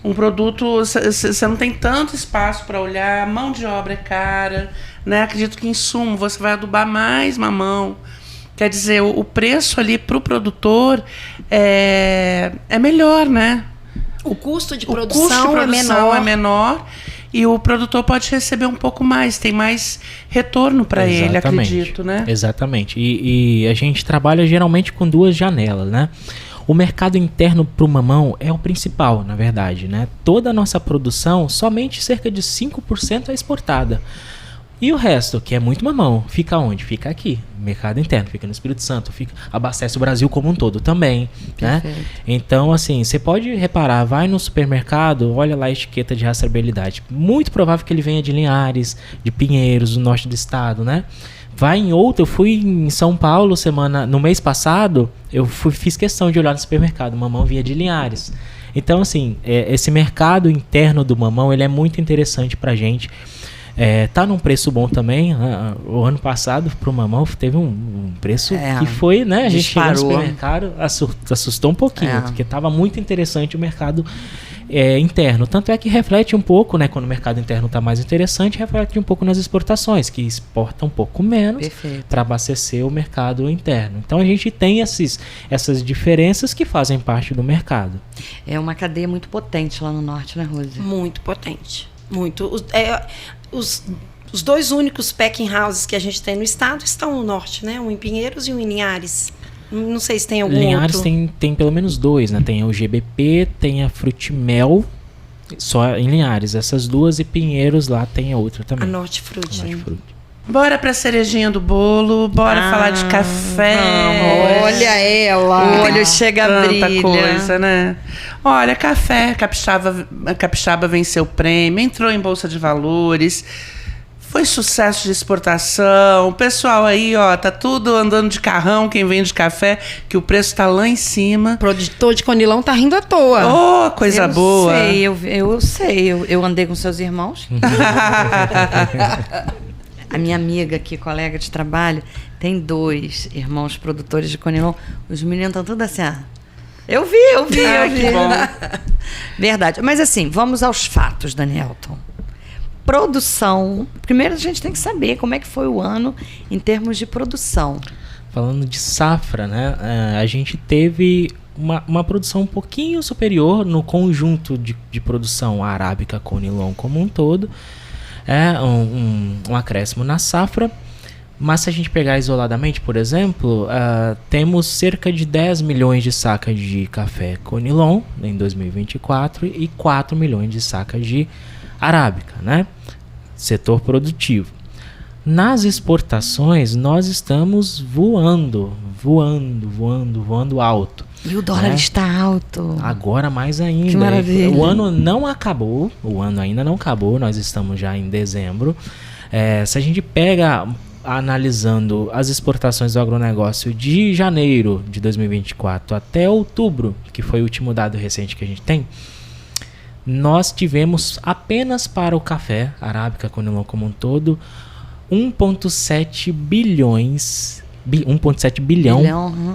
Speaker 3: um produto, você não tem tanto espaço para olhar, mão de obra é cara, né? Acredito que insumo, você vai adubar mais mamão. Quer dizer, o preço ali para o produtor é melhor, né?
Speaker 2: O custo de produção é
Speaker 3: menor e o produtor pode receber um pouco mais, tem mais retorno para ele, acredito, né?
Speaker 4: Exatamente. E a gente trabalha geralmente com duas janelas, né? O mercado interno para o mamão é o principal, na verdade, né? Toda a nossa produção, somente cerca de 5% é exportada. E o resto, que é muito mamão, fica onde? Fica aqui, mercado interno, fica no Espírito Santo, abastece o Brasil como um todo também, né? Então, assim, você pode reparar, vai no supermercado, olha lá a etiqueta de rastreabilidade. Muito provável que ele venha de Linhares, de Pinheiros, do norte do estado, né? Eu fui em São Paulo no mês passado, fiz questão de olhar no supermercado, o mamão vinha de Linhares. Então, assim, esse mercado interno do mamão, ele é muito interessante pra gente. Tá num preço bom também. O ano passado, pro mamão, teve um preço que foi, né? A gente chegou no supermercado, assustou um pouquinho, porque tava muito interessante o mercado interno. Tanto é que reflete um pouco, né? Quando o mercado interno está mais interessante, reflete um pouco nas exportações, que exportam um pouco menos para abastecer o mercado interno. Então a gente tem essas diferenças que fazem parte do mercado.
Speaker 1: É uma cadeia muito potente lá no norte, né, Rose?
Speaker 2: Muito potente. Muito. Os dois únicos packing houses que a gente tem no estado estão no norte, né? Um em Pinheiros e um em Linhares. Não sei se tem algum
Speaker 4: Linhares
Speaker 2: outro.
Speaker 4: tem pelo menos dois, né? Tem o GBP, tem a Frutimel, só em Linhares. Essas duas, e Pinheiros lá tem a outra também.
Speaker 2: A Norte Fruit.
Speaker 3: Bora pra cerejinha do bolo, bora falar de café.
Speaker 2: Olha ela.
Speaker 1: Olha, chega a
Speaker 3: Tanta
Speaker 1: brilha.
Speaker 3: coisa, né? Olha, café, Capixaba venceu o prêmio, entrou em Bolsa de Valores, foi sucesso de exportação. O pessoal aí, ó, tá tudo andando de carrão, quem vende café, que o preço tá lá em cima.
Speaker 2: O produtor de conilon tá rindo à toa.
Speaker 3: Oh, coisa boa.
Speaker 1: Eu sei, eu andei com seus irmãos. A minha amiga aqui, colega de trabalho, tem 2 irmãos produtores de conilon. Os meninos estão tudo assim, Eu vi.
Speaker 3: Que bom.
Speaker 1: Verdade. Mas assim, vamos aos fatos, Danielton. Produção. Primeiro a gente tem que saber como é que foi o ano em termos de produção.
Speaker 4: Falando de safra, né? A gente teve uma produção um pouquinho superior no conjunto de produção arábica conilon como um todo. Um acréscimo na safra, mas se a gente pegar isoladamente, por exemplo, temos cerca de 10 milhões de sacas de café conilon em 2024 e 4 milhões de sacas de arábica, né? Setor produtivo. Nas exportações, nós estamos voando alto.
Speaker 1: E o dólar está alto.
Speaker 4: Agora mais ainda.
Speaker 1: Que maravilha.
Speaker 4: O ano não acabou. O ano ainda não acabou. Nós estamos já em dezembro. Se a gente pega, analisando as exportações do agronegócio de janeiro de 2024 até outubro, que foi o último dado recente que a gente tem, nós tivemos apenas para o café arábica conilon como um todo 1,7 bilhão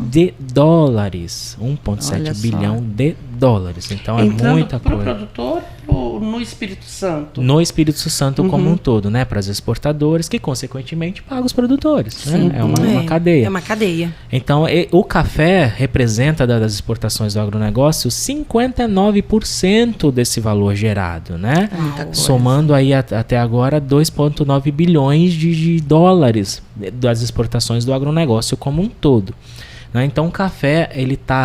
Speaker 4: de dólares. 1,7 bilhão de dólares. Então
Speaker 3: Entrando
Speaker 4: é muita
Speaker 3: pro
Speaker 4: coisa.
Speaker 3: produtor ou no Espírito Santo?
Speaker 4: No Espírito Santo como um todo, né? Para as exportadoras, que consequentemente pagam os produtores. Né? É uma cadeia.
Speaker 2: É uma cadeia.
Speaker 4: Então, o café representa das exportações do agronegócio 59% desse valor gerado, né? Somando aí até agora 2,9 bilhões de dólares das exportações do agronegócio como um todo. Então o café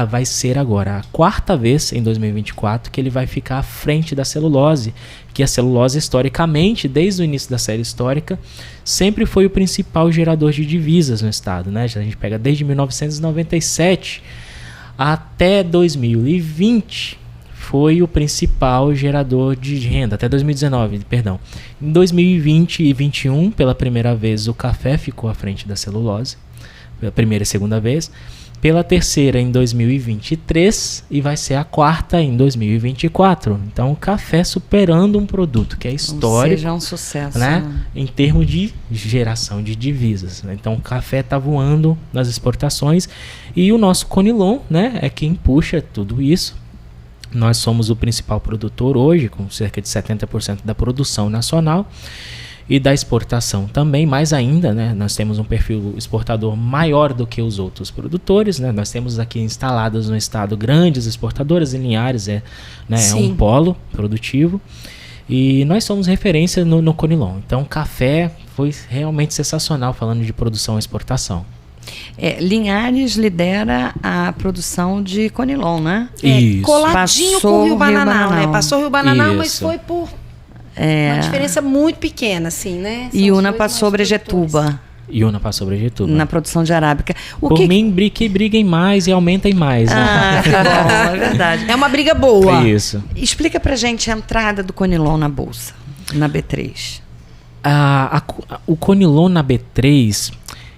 Speaker 4: vai ser agora a 4ª vez em 2024 que ele vai ficar à frente da celulose, que a celulose historicamente, desde o início da série histórica, sempre foi o principal gerador de divisas no estado, né? A gente pega desde 1997 até 2020 foi o principal gerador de renda, até 2019, perdão. Em 2020 e 2021, pela primeira vez, o café ficou à frente da celulose, pela primeira e segunda vez, pela terceira em 2023 e vai ser a 4ª em 2024. Então, o café superando um produto que é histórico.
Speaker 1: Seja um sucesso,
Speaker 4: né? Em termos de geração de divisas. Né? Então, o café está voando nas exportações e o nosso conilon, né, é quem puxa tudo isso. Nós somos o principal produtor hoje, com cerca de 70% da produção nacional. E da exportação também, mais ainda, né? Nós temos um perfil exportador maior do que os outros produtores, né? Nós temos aqui instaladas no estado grandes exportadoras, em Linhares é um polo produtivo. E nós somos referência no conilon. Então, café foi realmente sensacional falando de produção e exportação.
Speaker 1: Linhares lidera a produção de conilon, né?
Speaker 4: Isso.
Speaker 2: Coladinho com o Rio Bananal, né? Passou o Rio Bananal, mas
Speaker 4: Isso.
Speaker 2: foi por uma diferença muito pequena, assim, né?
Speaker 1: E Una passou Brejetuba.
Speaker 4: Iuna passou Brejetuba.
Speaker 1: Na produção de arábica.
Speaker 4: Mim, que briguem mais e aumentem mais.
Speaker 1: Ah, que bom, é verdade.
Speaker 2: É uma briga boa.
Speaker 4: Isso.
Speaker 1: Explica pra gente a entrada do conilon na bolsa, na B3.
Speaker 4: O conilon na B3,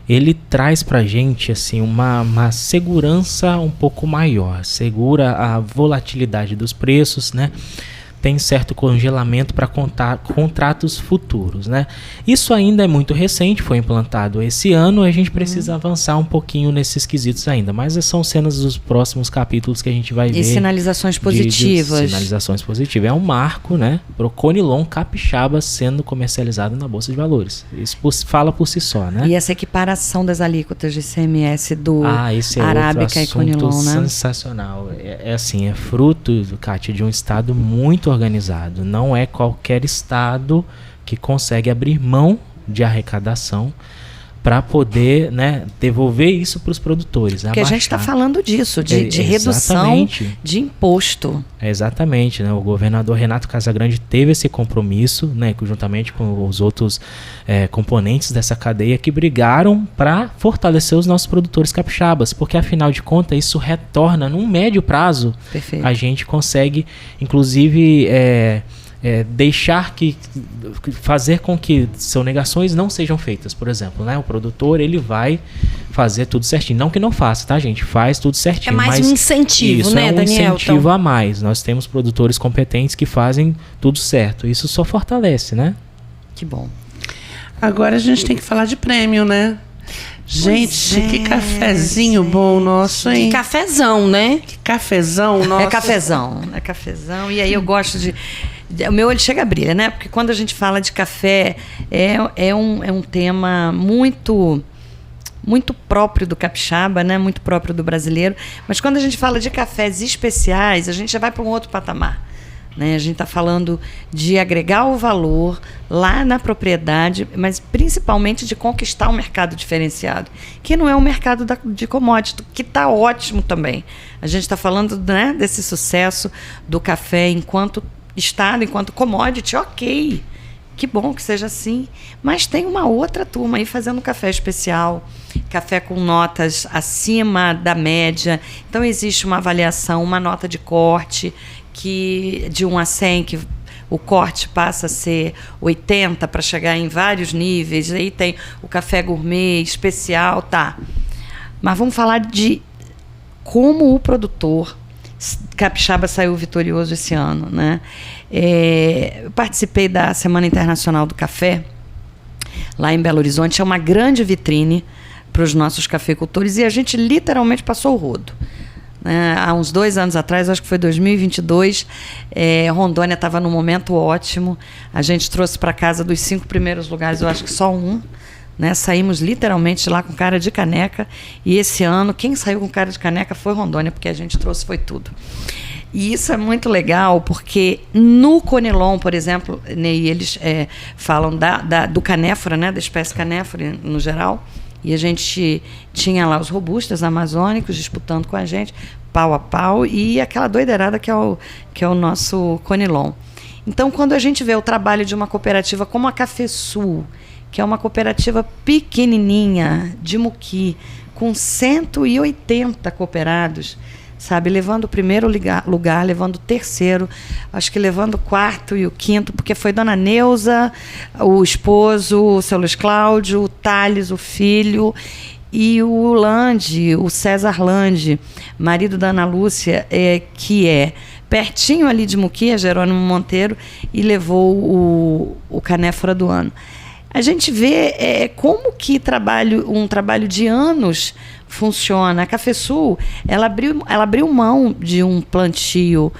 Speaker 4: ele traz pra gente assim, uma segurança um pouco maior. Segura a volatilidade dos preços, né? Tem certo congelamento para contratos futuros, né? Isso ainda é muito recente, foi implantado esse ano, a gente precisa avançar um pouquinho nesses quesitos ainda, mas são cenas dos próximos capítulos que a gente vai ver.
Speaker 1: E sinalizações positivas.
Speaker 4: Sinalizações positivas. É um marco, né? Pro conilon capixaba sendo comercializado na Bolsa de Valores. Isso fala por si só, né?
Speaker 1: E essa equiparação das alíquotas de ICMS do
Speaker 4: esse é
Speaker 1: arábica e conilon, né?
Speaker 4: Sensacional. É assim, é fruto, Kátia, de um estado muito organizado. Não é qualquer estado que consegue abrir mão de arrecadação para poder, né, devolver isso para os produtores.
Speaker 1: Porque a gente está falando disso, de redução de imposto.
Speaker 4: Exatamente, né? O governador Renato Casagrande teve esse compromisso, né, juntamente com os outros componentes dessa cadeia que brigaram para fortalecer os nossos produtores capixabas, porque afinal de contas isso retorna num médio prazo.
Speaker 1: Perfeito.
Speaker 4: A gente consegue, inclusive, fazer com que sonegações não sejam feitas, por exemplo, né? O produtor, ele vai fazer tudo certinho, não que não faça, tá, gente? Faz tudo certinho.
Speaker 2: É mais um incentivo,
Speaker 4: isso,
Speaker 2: né, Daniel?
Speaker 4: Isso é um incentivo a mais. Nós temos produtores competentes que fazem tudo certo. Isso só fortalece, né?
Speaker 1: Que bom.
Speaker 3: Agora a gente tem que falar de prêmio, né? Gente, que cafezinho bom nosso, hein?
Speaker 2: Que cafezão, né?
Speaker 3: Que cafezão nosso.
Speaker 1: É cafezão. E aí eu gosto de... O meu olho chega a brilhar, né? Porque quando a gente fala de café, é um tema muito próprio do capixaba, né? Muito próprio do brasileiro. Mas quando a gente fala de cafés especiais, a gente já vai para um outro patamar, né? A gente está falando de agregar o valor lá na propriedade, mas principalmente de conquistar um mercado diferenciado, que não é o mercado de commodity, que está ótimo também. A gente está falando, né, desse sucesso do café enquanto Estado, enquanto commodity, ok. Que bom que seja assim. Mas tem uma outra turma aí fazendo café especial, café com notas acima da média. Então existe uma avaliação, uma nota de corte, que de 1 a 100, que o corte passa a ser 80 para chegar em vários níveis. Aí tem o café gourmet, especial, tá. Mas vamos falar de como o produtor capixaba saiu vitorioso esse ano, né? Eu participei da Semana Internacional do Café, lá em Belo Horizonte. É uma grande vitrine para os nossos cafeicultores e a gente literalmente passou o rodo. Há uns 2 anos atrás, acho que foi 2022, Rondônia estava num momento ótimo. A gente trouxe para casa dos 5 primeiros lugares, eu acho que só um. Né? Saímos literalmente lá com cara de caneca. E esse ano, quem saiu com cara de caneca foi Rondônia, porque a gente trouxe foi tudo. E isso é muito legal, porque no Conilon, por exemplo, Ney, eles falam do canéfora, né? Da espécie canéfora no geral. E a gente tinha lá os robustas amazônicos disputando com a gente, pau a pau, e aquela doideirada que é o nosso Conilon. Então, quando a gente vê o trabalho de uma cooperativa como a Café Sul, que é uma cooperativa pequenininha, de Muqui, com 180 cooperados, sabe, levando o primeiro lugar, levando o terceiro, acho que levando o quarto e o quinto, porque foi Dona Neuza, o esposo, o seu Luiz Cláudio, o Thales, o filho, e o Lande, o César Lande, marido da Ana Lúcia, que é pertinho ali de Muqui, é Jerônimo Monteiro, e levou o Canéfora do ano. A gente vê como que um trabalho de anos funciona. A Café Sul, ela abriu mão de um plantio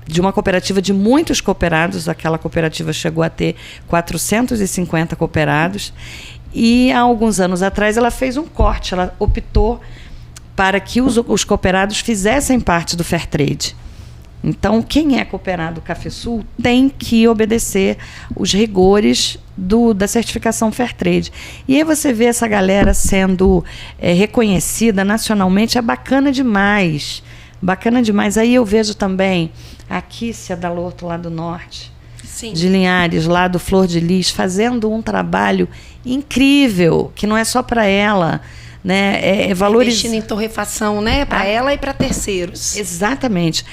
Speaker 1: de uma cooperativa de muitos cooperados. Aquela cooperativa chegou a ter 450 cooperados. E há alguns anos atrás ela fez um corte. Ela optou para que os cooperados fizessem parte do Fairtrade. Então, quem é cooperado Café Sul tem que obedecer os rigores da certificação Fairtrade. E aí você vê essa galera sendo reconhecida nacionalmente, é bacana demais. Bacana demais. Aí eu vejo também a Kícia Dalorto, lá do norte, sim, de Linhares, lá do Flor de Lis, fazendo um trabalho incrível, que não é só para ela, né?
Speaker 2: Investindo em torrefação, né? Para ela e para terceiros.
Speaker 1: Exatamente.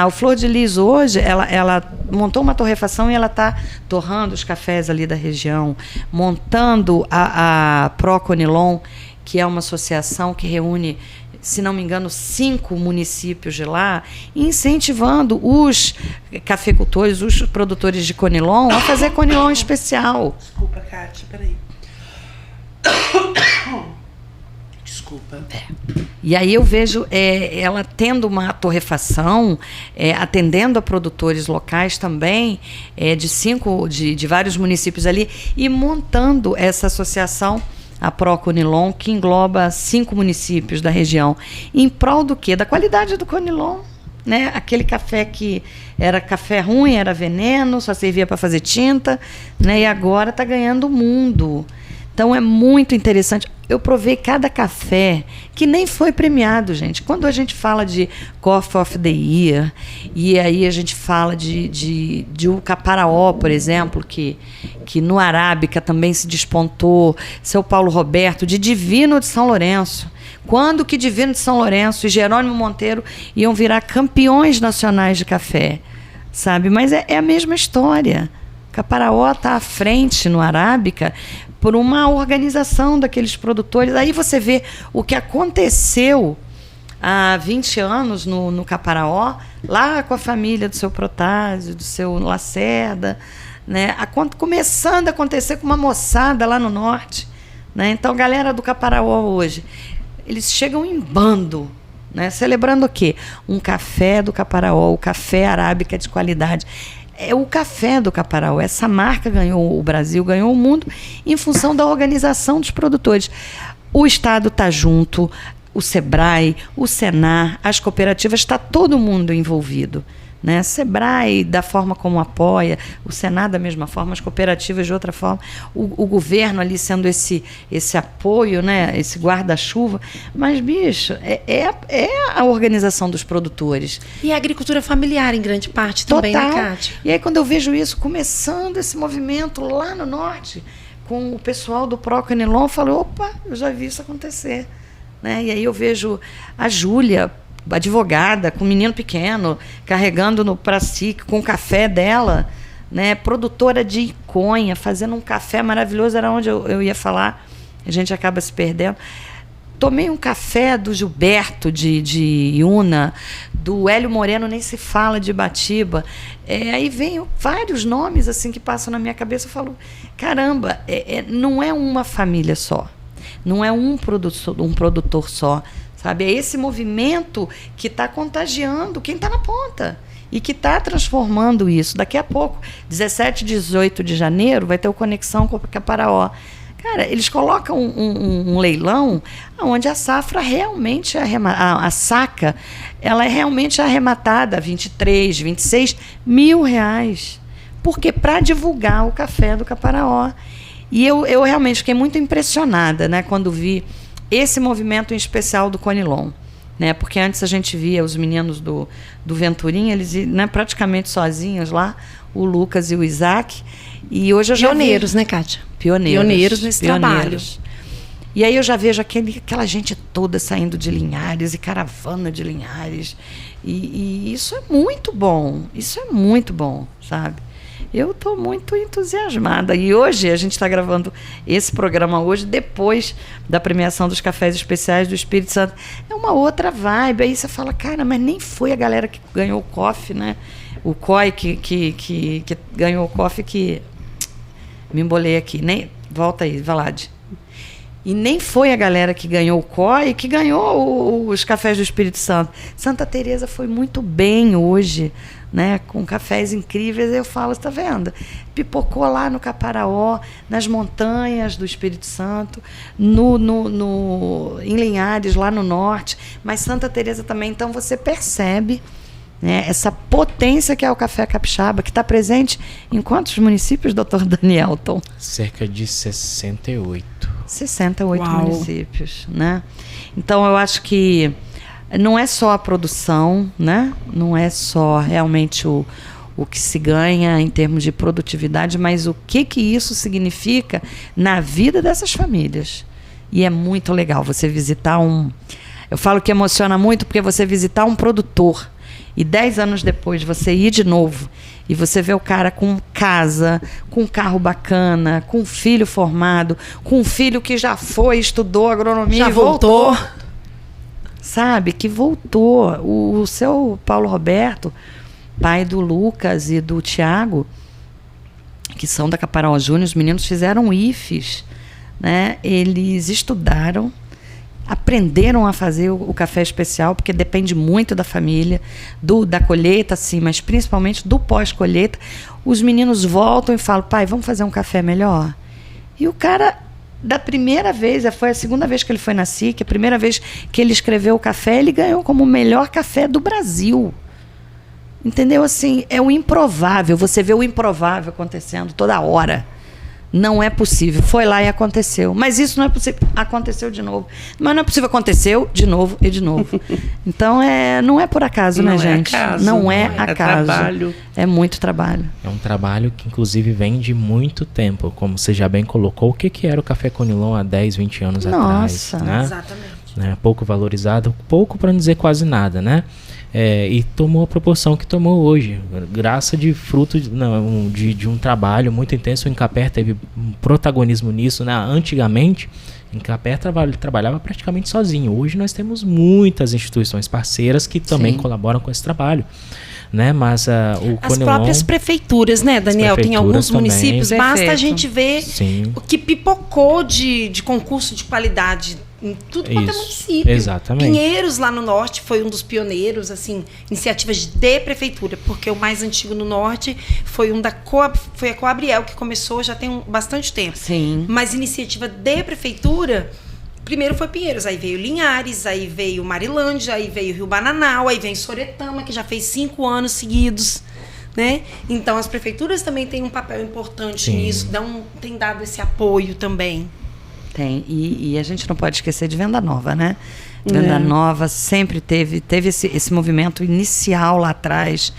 Speaker 1: O Flor de Lis hoje, ela montou uma torrefação e ela está torrando os cafés ali da região, montando a Proconilon, que é uma associação que reúne, se não me engano, 5 municípios de lá, incentivando os cafeicultores, os produtores de Conilon, a fazer Conilon especial.
Speaker 3: Desculpa, Kátia, peraí. Desculpa.
Speaker 1: E aí eu vejo ela tendo uma torrefação, atendendo a produtores locais também, de vários municípios ali, e montando essa associação, a Proconilon, que engloba 5 municípios da região. Em prol do quê? Da qualidade do Conilon. Né? Aquele café que era café ruim, era veneno, só servia para fazer tinta, né? E agora está ganhando o mundo. Então é muito interessante. Eu provei cada café que nem foi premiado, gente. Quando a gente fala de Coffee of the Year, e aí a gente fala de o Caparaó, por exemplo, que no Arábica também se despontou, seu Paulo Roberto, de Divino de São Lourenço. Quando que Divino de São Lourenço e Jerônimo Monteiro iam virar campeões nacionais de café, sabe? Mas é a mesma história. Caparaó está à frente no Arábica por uma organização daqueles produtores. Aí você vê o que aconteceu há 20 anos no Caparaó, lá com a família do seu Protásio, do seu Lacerda, né? Começando a acontecer com uma moçada lá no norte, né? Então, galera do Caparaó hoje, eles chegam em bando, né? Celebrando o quê? Um café do Caparaó, o café Arábica de qualidade. É o café do Caparaó. Essa marca ganhou o Brasil, ganhou o mundo em função da organização dos produtores. O Estado está junto, o Sebrae, o Senar, as cooperativas, está todo mundo envolvido, né? Sebrae da forma como apoia, o Senar da mesma forma, as cooperativas de outra forma, o governo ali sendo esse apoio, né? Esse guarda-chuva. Mas, bicho, é a organização dos produtores.
Speaker 2: E a agricultura familiar, em grande parte, também,
Speaker 1: total,
Speaker 2: né, Kátia?
Speaker 1: E aí, quando eu vejo isso, começando esse movimento lá no norte, com o pessoal do Procanilon, eu falo, opa, eu já vi isso acontecer, né? E aí eu vejo a Júlia, advogada, com um menino pequeno, carregando no pracique, com o café dela, né? Produtora de Iconha, fazendo um café maravilhoso, era onde eu ia falar, a gente acaba se perdendo. Tomei um café do Gilberto de Iuna, do Hélio Moreno, nem se fala, de Ibatiba. Aí vem vários nomes assim que passam na minha cabeça, eu falo, caramba, não é uma família só, não é um produtor só, sabe? É esse movimento que está contagiando quem está na ponta e que está transformando isso. Daqui a pouco, 17 e 18 de janeiro, vai ter o Conexão com o Caparaó. Cara, eles colocam um leilão onde a safra realmente a saca, ela é realmente arrematada a 23, 26 mil reais. Porque para divulgar o café do Caparaó. E eu realmente fiquei muito impressionada, né, quando vi esse movimento em especial do Conilon, né? Porque antes a gente via os meninos do Venturim, eles, né, praticamente sozinhos lá, o Lucas e o Isaac. E hoje eu já
Speaker 2: pioneiros, né, Kátia?
Speaker 1: Pioneiros
Speaker 2: nesse trabalho.
Speaker 1: E aí eu já vejo aquela gente toda saindo de Linhares e caravana de Linhares. E isso é muito bom. Isso é muito bom, sabe? Eu estou muito entusiasmada. E hoje, a gente está gravando esse programa hoje, depois da premiação dos Cafés Especiais do Espírito Santo. É uma outra vibe. Aí você fala, cara, mas nem foi a galera que ganhou o COF, né? O COI que ganhou o COF, que me embolei aqui. Volta aí, Valade. E nem foi a galera que ganhou o COI que ganhou os Cafés do Espírito Santo. Santa Teresa foi muito bem hoje, né, com cafés incríveis. Eu falo, está vendo? Pipocou lá no Caparaó, nas montanhas do Espírito Santo, em Linhares, lá no norte, mas Santa Teresa também. Então você percebe, né, essa potência que é o café capixaba, que está presente em quantos municípios, doutor Danielton?
Speaker 4: Cerca de 68.
Speaker 1: 68
Speaker 2: Uau.
Speaker 1: municípios, né? Então eu acho que não é só a produção, né? Não é só realmente o que se ganha em termos de produtividade, mas o que isso significa na vida dessas famílias. E é muito legal você visitar eu falo que emociona muito porque você visitar um produtor e 10 anos depois você ir de novo e você vê o cara com casa, com um carro bacana, com um filho formado, com um filho que já estudou agronomia
Speaker 2: Já
Speaker 1: e
Speaker 2: voltou.
Speaker 1: Sabe, que voltou. O seu Paulo Roberto, pai do Lucas e do Tiago, que são da Caparaó Júnior, os meninos fizeram IFES, né? Eles estudaram, aprenderam a fazer o café especial, porque depende muito da família, da colheita, sim, mas principalmente do pós-colheita. Os meninos voltam e falam, pai, vamos fazer um café melhor? E o cara, da primeira vez, foi a segunda vez que ele foi na SIC, a primeira vez que ele escreveu o café, ele ganhou como o melhor café do Brasil. Entendeu? Assim, é o improvável, você vê o improvável acontecendo toda hora, Não é possível. Foi lá e aconteceu. Mas isso não é possível. Aconteceu de novo. Mas não é possível. Aconteceu de novo e de novo. Então, não é por acaso, né, gente? Não é acaso.
Speaker 3: Trabalho.
Speaker 1: É muito trabalho.
Speaker 4: É um trabalho que, inclusive, vem de muito tempo. Como você já bem colocou, o que era o Café Conilon há 10, 20 anos atrás? Né?
Speaker 2: Exatamente.
Speaker 4: Pouco valorizado, pouco para não dizer quase nada, né? E tomou a proporção que tomou hoje, graças de fruto de um trabalho muito intenso. O Incapé teve um protagonismo nisso, né? Antigamente, o Incapé trabalhava praticamente sozinho. Hoje nós temos muitas instituições parceiras que também colaboram com esse trabalho, né? Mas o
Speaker 2: as próprias prefeituras, né, Daniel? Tem alguns municípios,
Speaker 1: também.
Speaker 2: Basta a gente ver o que pipocou de concurso de qualidade em tudo quanto é município.
Speaker 4: Exatamente.
Speaker 2: Pinheiros, lá no norte, foi um dos pioneiros, assim, iniciativas de prefeitura, porque o mais antigo no norte foi foi a Coabriel, que começou já tem bastante tempo.
Speaker 1: Sim.
Speaker 2: Mas iniciativa de prefeitura, primeiro foi Pinheiros, aí veio Linhares, aí veio Marilândia, aí veio Rio Bananal, aí vem Soretama, que já fez 5 anos seguidos, né? Então as prefeituras também têm um papel importante nisso, tem dado esse apoio também.
Speaker 1: Tem, e a gente não pode esquecer de Venda Nova, né? Venda Nova sempre teve esse movimento inicial lá atrás.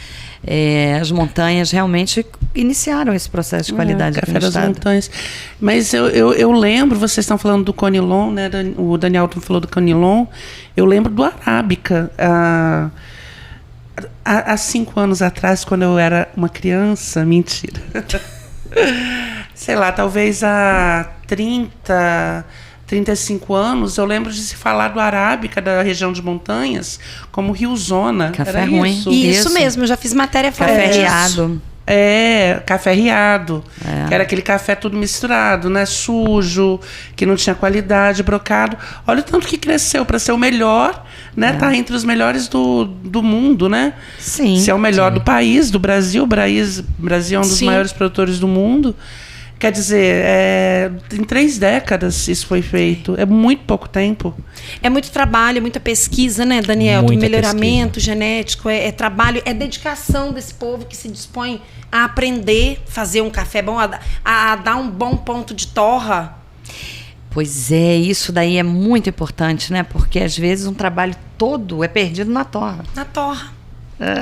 Speaker 1: As montanhas realmente iniciaram esse processo de qualidade aqui no
Speaker 3: Café das
Speaker 1: estado.
Speaker 3: Montanhas. Mas eu lembro, vocês estão falando do Conilon, né? O Daniel falou do Conilon. Eu lembro do Arábica. Há 5 anos atrás, quando eu era uma criança, mentira. Sei lá, talvez há 35 anos, eu lembro de se falar do Arábica, da região de montanhas, como Riozona.
Speaker 1: Café
Speaker 3: era
Speaker 1: ruim.
Speaker 2: Isso mesmo, eu já fiz matéria falando
Speaker 1: Café
Speaker 2: disso.
Speaker 1: riado.
Speaker 3: Café riado, que era aquele café tudo misturado, né? Sujo, que não tinha qualidade, brocado. Olha o tanto que cresceu para ser o melhor, né? Tá entre os melhores do mundo, né?
Speaker 1: Sim.
Speaker 3: Se é o melhor do país, do Brasil. O Brasil é um dos maiores produtores do mundo. Quer dizer, em 3 décadas isso foi feito. É muito pouco tempo.
Speaker 2: É muito trabalho, é muita pesquisa, né, Daniel?
Speaker 4: Muita
Speaker 2: melhoramento genético, é trabalho, é dedicação desse povo que se dispõe a aprender, fazer um café bom, a dar um bom ponto de torra.
Speaker 1: Pois é, isso daí é muito importante, né? Porque às vezes um trabalho todo é perdido na torra.
Speaker 2: Na torra.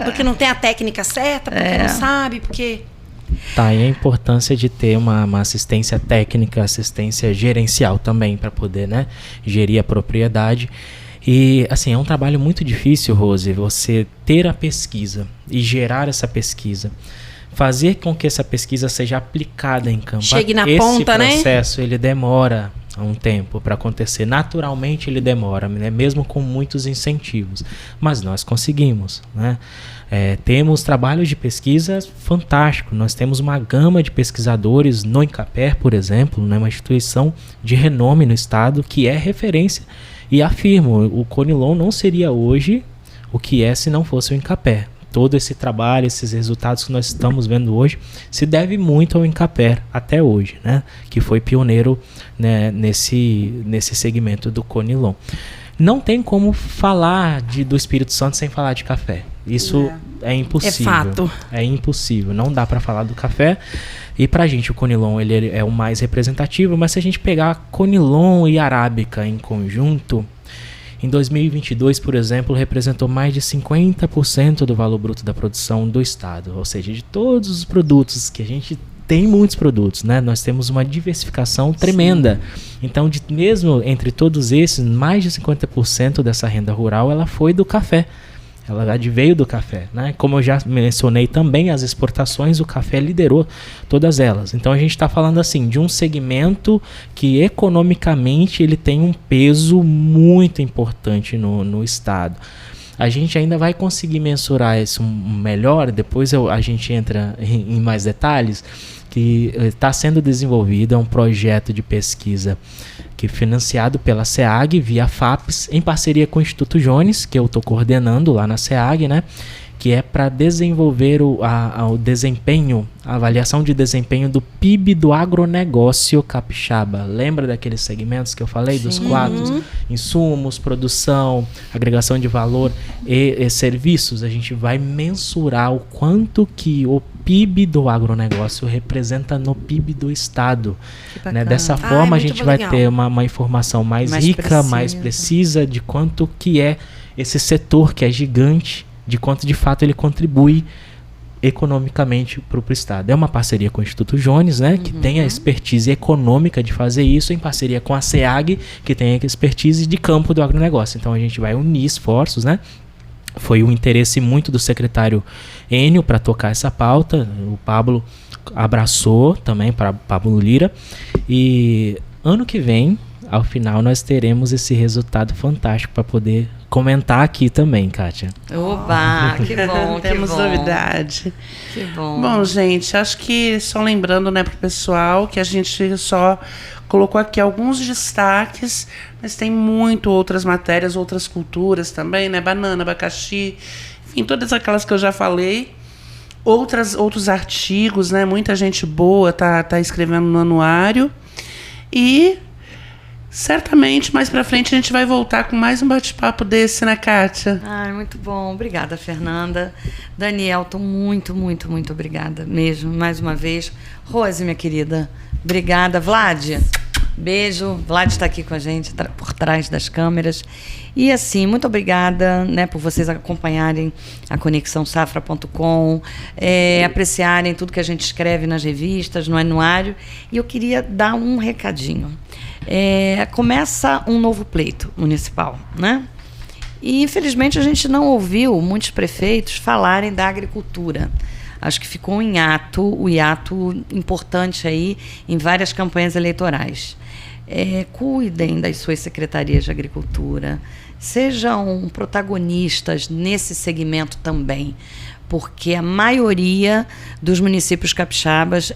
Speaker 2: Porque não tem a técnica certa, porque não sabe, porque...
Speaker 4: Tá, e a importância de ter uma assistência técnica, assistência gerencial também, para poder, né, gerir a propriedade. E, assim, é um trabalho muito difícil, Rose, você ter a pesquisa e gerar essa pesquisa. Fazer com que essa pesquisa seja aplicada em campo.
Speaker 2: Chegue na ponta, né? Esse
Speaker 4: processo, ele demora um tempo para acontecer. Naturalmente, ele demora, né? Mesmo com muitos incentivos. Mas nós conseguimos, né? Temos trabalhos de pesquisa fantásticos. Nós temos uma gama de pesquisadores no Incapé, por exemplo, né? Uma instituição de renome no estado que é referência. E afirmo, o Conilon não seria hoje o que é se não fosse o Incapé. Todo esse trabalho, esses resultados que nós estamos vendo hoje, se deve muito ao Incapé até hoje, né? Que foi pioneiro, né, nesse segmento do Conilon. Não tem como falar do Espírito Santo sem falar de café. Isso é impossível.
Speaker 2: É fato.
Speaker 4: É impossível. Não dá para falar do café. E pra gente o Conilon ele é o mais representativo, mas se a gente pegar Conilon e Arábica em conjunto, em 2022, por exemplo, representou mais de 50% do valor bruto da produção do estado. Ou seja, de todos os produtos que a gente tem, muitos produtos, né? Nós temos uma diversificação tremenda. Então, mesmo entre todos esses, mais de 50% dessa renda rural ela foi do café. Ela veio do café, né? Como eu já mencionei também, as exportações, o café liderou todas elas. Então a gente está falando assim de um segmento que economicamente ele tem um peso muito importante no estado. A gente ainda vai conseguir mensurar isso melhor, depois a gente entra em mais detalhes, que está sendo desenvolvido, é um projeto de pesquisa que é financiado pela SEAG via FAPES, em parceria com o Instituto Jones, que eu estou coordenando lá na SEAG, né? Que é para desenvolver o desempenho, a avaliação de desempenho do PIB do agronegócio capixaba. Lembra daqueles segmentos que eu falei? Sim. Dos 4? Insumos, produção, agregação de valor e serviços. A gente vai mensurar o quanto que o PIB do agronegócio representa no PIB do estado. Né? Dessa
Speaker 2: é
Speaker 4: forma a gente vai
Speaker 2: legal.
Speaker 4: ter uma informação mais rica,
Speaker 1: precisa.
Speaker 4: mais precisa de quanto que é esse setor que é gigante, de quanto de fato ele contribui economicamente para o estado. É uma parceria com o Instituto Jones, né, que tem a expertise econômica de fazer isso, em parceria com a SEAG, que tem a expertise de campo do agronegócio. Então a gente vai unir esforços, né? Foi um interesse muito do secretário Enio para tocar essa pauta. O Pablo abraçou também, para Pablo Lira. E ano que vem, ao final, nós teremos esse resultado fantástico para poder comentar aqui também, Kátia.
Speaker 1: Oba, que bom,
Speaker 3: Temos
Speaker 1: que bom.
Speaker 3: novidade.
Speaker 1: Que bom.
Speaker 3: Bom, gente, acho que só lembrando, né, pro pessoal que a gente só colocou aqui alguns destaques, mas tem muito outras matérias, outras culturas também, né? Banana, abacaxi, enfim, todas aquelas que eu já falei. Outros artigos, né? Muita gente boa tá escrevendo no anuário. E certamente mais pra frente a gente vai voltar com mais um bate-papo desse, né, Kátia?
Speaker 1: Ai, muito bom. Obrigada, Fernanda. Danielton, muito, muito, muito obrigada mesmo, mais uma vez. Rose, minha querida, obrigada. Vlad, beijo. Vlad está aqui com a gente, por trás das câmeras. E assim, muito obrigada, né, por vocês acompanharem a Conexão Safra.com, apreciarem tudo que a gente escreve nas revistas, no anuário. E eu queria dar um recadinho. Começa um novo pleito municipal, né? E infelizmente a gente não ouviu muitos prefeitos falarem da agricultura. Acho que ficou um hiato importante aí em várias campanhas eleitorais. Cuidem das suas secretarias de agricultura, sejam protagonistas nesse segmento também, porque a maioria dos municípios capixabas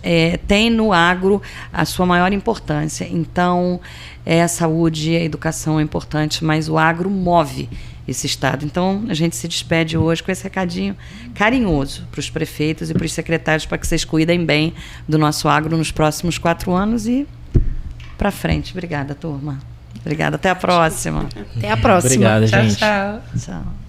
Speaker 1: tem no agro a sua maior importância. Então, a saúde e a educação é importante, mas o agro move esse estado. Então, a gente se despede hoje com esse recadinho carinhoso para os prefeitos e para os secretários, para que vocês cuidem bem do nosso agro nos próximos 4 anos e para frente. Obrigada, turma. Obrigada. Até a próxima.
Speaker 2: Até a próxima.
Speaker 4: Obrigada, gente.
Speaker 3: Tchau.
Speaker 1: Tchau.